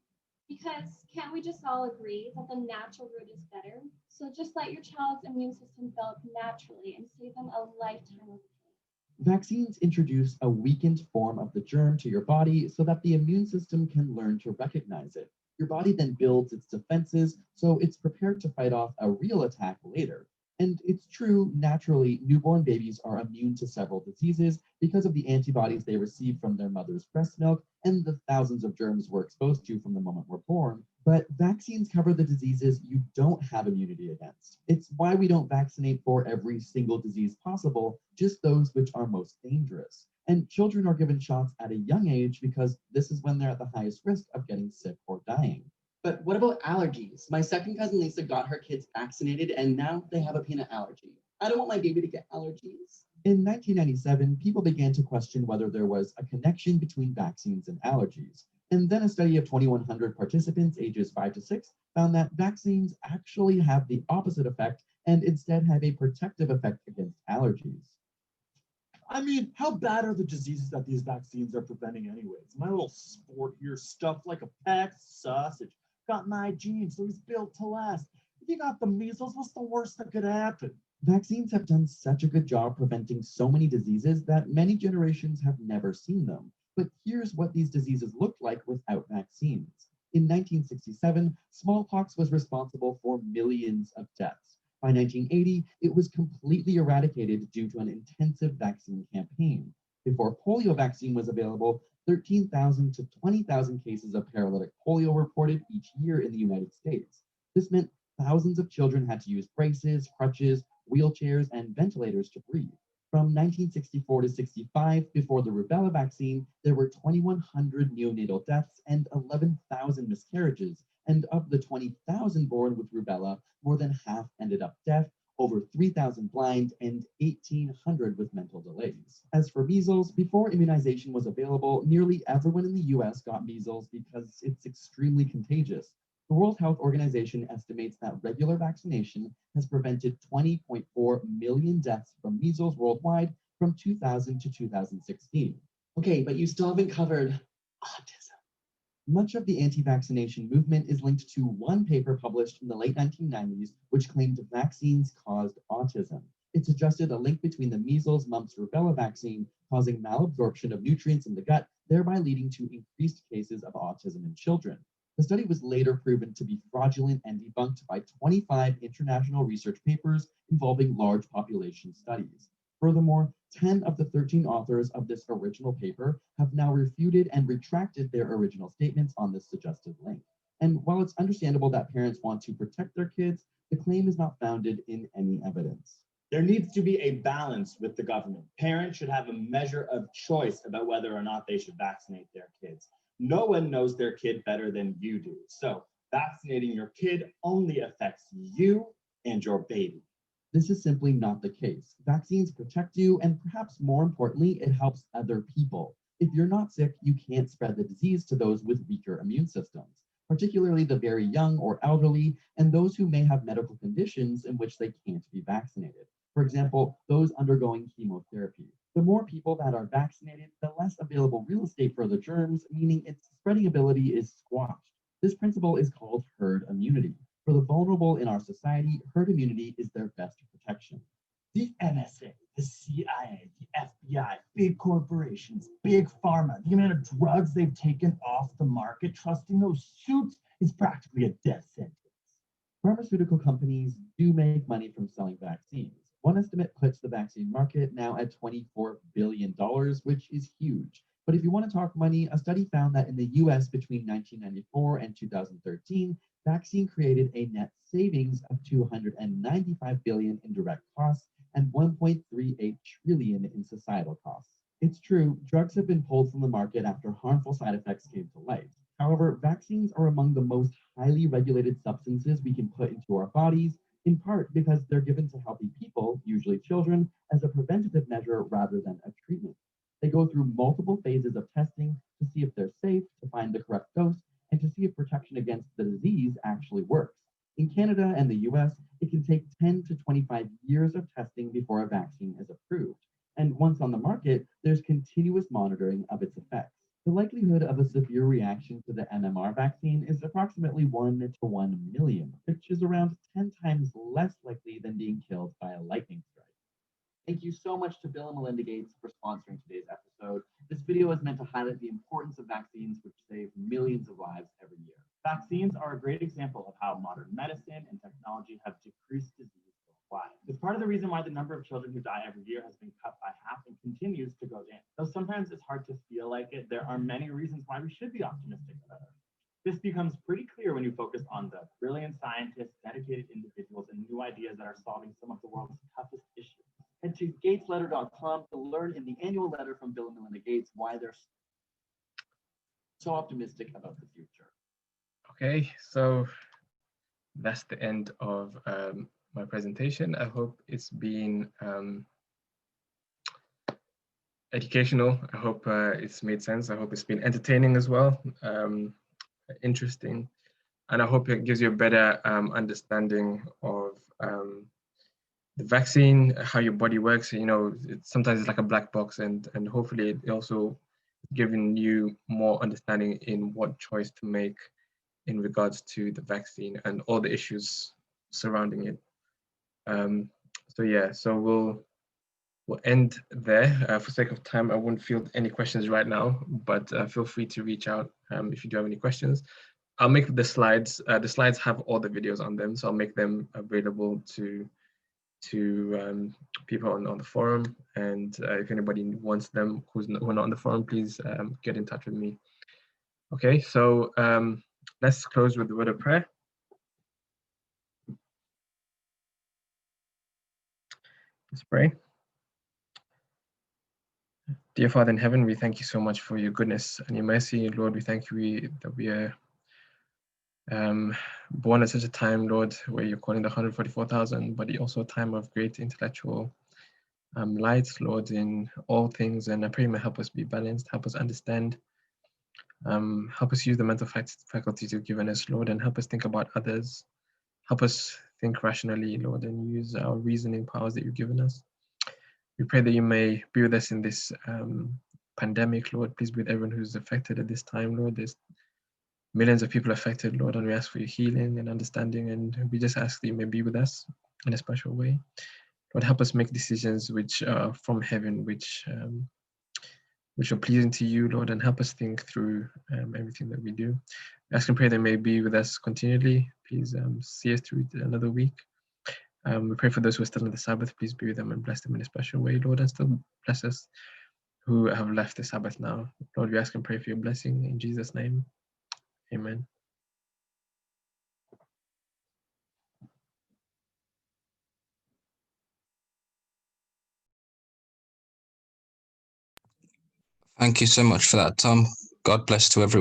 Because can't we just all agree that the natural route is better? So just let your child's immune system develop naturally and save them a lifetime of pain. Vaccines introduce a weakened form of the germ to your body so that the immune system can learn to recognize it. Your body then builds its defenses, so it's prepared to fight off a real attack later. And it's true, naturally, newborn babies are immune to several diseases because of the antibodies they receive from their mother's breast milk and the thousands of germs we're exposed to from the moment we're born. But vaccines cover the diseases you don't have immunity against. It's why we don't vaccinate for every single disease possible, just those which are most dangerous. And children are given shots at a young age because this is when they're at the highest risk of getting sick or dying. But what about allergies? My second cousin Lisa got her kids vaccinated and now they have a peanut allergy. I don't want my baby to get allergies. In 1997, people began to question whether there was a connection between vaccines and allergies. And then a study of 2,100 participants ages 5 to 6 found that vaccines actually have the opposite effect and instead have a protective effect against allergies. I mean, how bad are the diseases that these vaccines are preventing anyways? My little sport here stuffed like a packed sausage. Got my genes, so he's built to last. If you got the measles, what's the worst that could happen? Vaccines have done such a good job preventing so many diseases that many generations have never seen them. But here's what these diseases looked like without vaccines. In 1967, smallpox was responsible for millions of deaths. By 1980, it was completely eradicated due to an intensive vaccine campaign. Before polio vaccine was available, 13,000 to 20,000 cases of paralytic polio reported each year in the United States. This meant thousands of children had to use braces, crutches, wheelchairs, and ventilators to breathe. From 1964 to 65, before the rubella vaccine, there were 2,100 neonatal deaths and 11,000 miscarriages. And of the 20,000 born with rubella, more than half ended up deaf over 3,000 blind, and 1,800 with mental delays. As for measles, before immunization was available, nearly everyone in the US got measles because it's extremely contagious. The World Health Organization estimates that regular vaccination has prevented 20.4 million deaths from measles worldwide from 2000 to 2016. Okay, but you still haven't covered autism. Much of the anti-vaccination movement is linked to one paper published in the late 1990s, which claimed vaccines caused autism. It suggested a link between the measles, mumps, rubella vaccine causing malabsorption of nutrients in the gut, thereby leading to increased cases of autism in children. The study was later proven to be fraudulent and debunked by 25 international research papers involving large population studies. Furthermore, 10 of the 13 authors of this original paper have now refuted and retracted their original statements on this suggested link. And while it's understandable that parents want to protect their kids, the claim is not founded in any evidence. There needs to be a balance with the government. Parents should have a measure of choice about whether or not they should vaccinate their kids. No one knows their kid better than you do. So vaccinating your kid only affects you and your baby. This is simply not the case. Vaccines protect you, and perhaps more importantly, it helps other people. If you're not sick, you can't spread the disease to those with weaker immune systems, particularly the very young or elderly, and those who may have medical conditions in which they can't be vaccinated. For example, those undergoing chemotherapy. The more people that are vaccinated, the less available real estate for the germs, meaning its spreading ability is squashed. This principle is called herd immunity. For the vulnerable in our society, herd immunity is their best protection. The NSA, the CIA, the FBI, big corporations, big pharma, the amount of drugs they've taken off the market, trusting those suits is practically a death sentence. Pharmaceutical companies do make money from selling vaccines. One estimate puts the vaccine market now at $24 billion, which is huge. But if you want to talk money, a study found that in the US between 1994 and 2013, vaccine created a net savings of $295 billion in direct costs and $1.38 trillion in societal costs. It's true, drugs have been pulled from the market after harmful side effects came to light. However, vaccines are among the most highly regulated substances we can put into our bodies, in part because they're given to healthy people, usually children, as a preventative measure rather than a treatment. They go through multiple phases of testing to see if they're safe, to find the correct dose, and to see if protection against the disease actually works. In Canada and the US, it can take 10 to 25 years of testing before a vaccine is approved. And once on the market, there's continuous monitoring of its effects. The likelihood of a severe reaction to the MMR vaccine is approximately 1 to 1 million, which is around 10 times less likely than being killed by a lightning strike. Thank you so much to Bill and Melinda Gates for sponsoring today's episode. This video is meant to highlight the importance of vaccines, which save millions of lives every year. Vaccines are a great example of how modern medicine and technology have decreased disease worldwide. It's part of the reason why the number of children who die every year has been cut by half and continues to go down. Though sometimes it's hard to feel like it, there are many reasons why we should be optimistic about it. This becomes pretty clear when you focus on the brilliant scientists, dedicated individuals, and new ideas that are solving some of the world's toughest issues. Head to gatesletter.com to learn in the annual letter from Bill and Melinda Gates why they're so optimistic about the future. Okay, so that's the end of my presentation. I hope it's been educational. I hope it's made sense. I hope it's been entertaining as well, interesting. And I hope it gives you a better understanding of the vaccine, how your body works. You know, sometimes it's like a black box, and hopefully it also giving you more understanding in what choice to make in regards to the vaccine and all the issues surrounding it. So yeah, so we'll end there. For sake of time, I won't field any questions right now, but feel free to reach out if you do have any questions. I'll make the slides. The slides have all the videos on them, so I'll make them available to people on the forum. And if anybody wants them who are not on the forum, please get in touch with me. Okay, so let's close with the word of prayer. Let's pray. Dear Father in heaven, we thank you so much for your goodness and your mercy. Lord, we thank you that we are Born at such a time, Lord, where you're calling the 144,000, but also a time of great intellectual light, Lord, in all things. And I pray you may help us be balanced, help us understand, help us use the mental faculties you've given us, Lord, and help us think about others. Help us think rationally, Lord, and use our reasoning powers that you've given us. We pray that you may be with us in this pandemic, Lord. Please be with everyone who's affected at this time, Lord. There's millions of people affected, Lord, and we ask for your healing and understanding, and we just ask that you may be with us in a special way. Lord, help us make decisions which are from heaven, which are pleasing to you, Lord, and help us think through everything that we do. We ask and pray that you may be with us continually. Please see us through another week. We pray for those who are still in the Sabbath. Please be with them and bless them in a special way, Lord, and still bless us who have left the Sabbath now. Lord, we ask and pray for your blessing in Jesus' name. Amen. Thank you so much for that, Tom. God bless to everyone.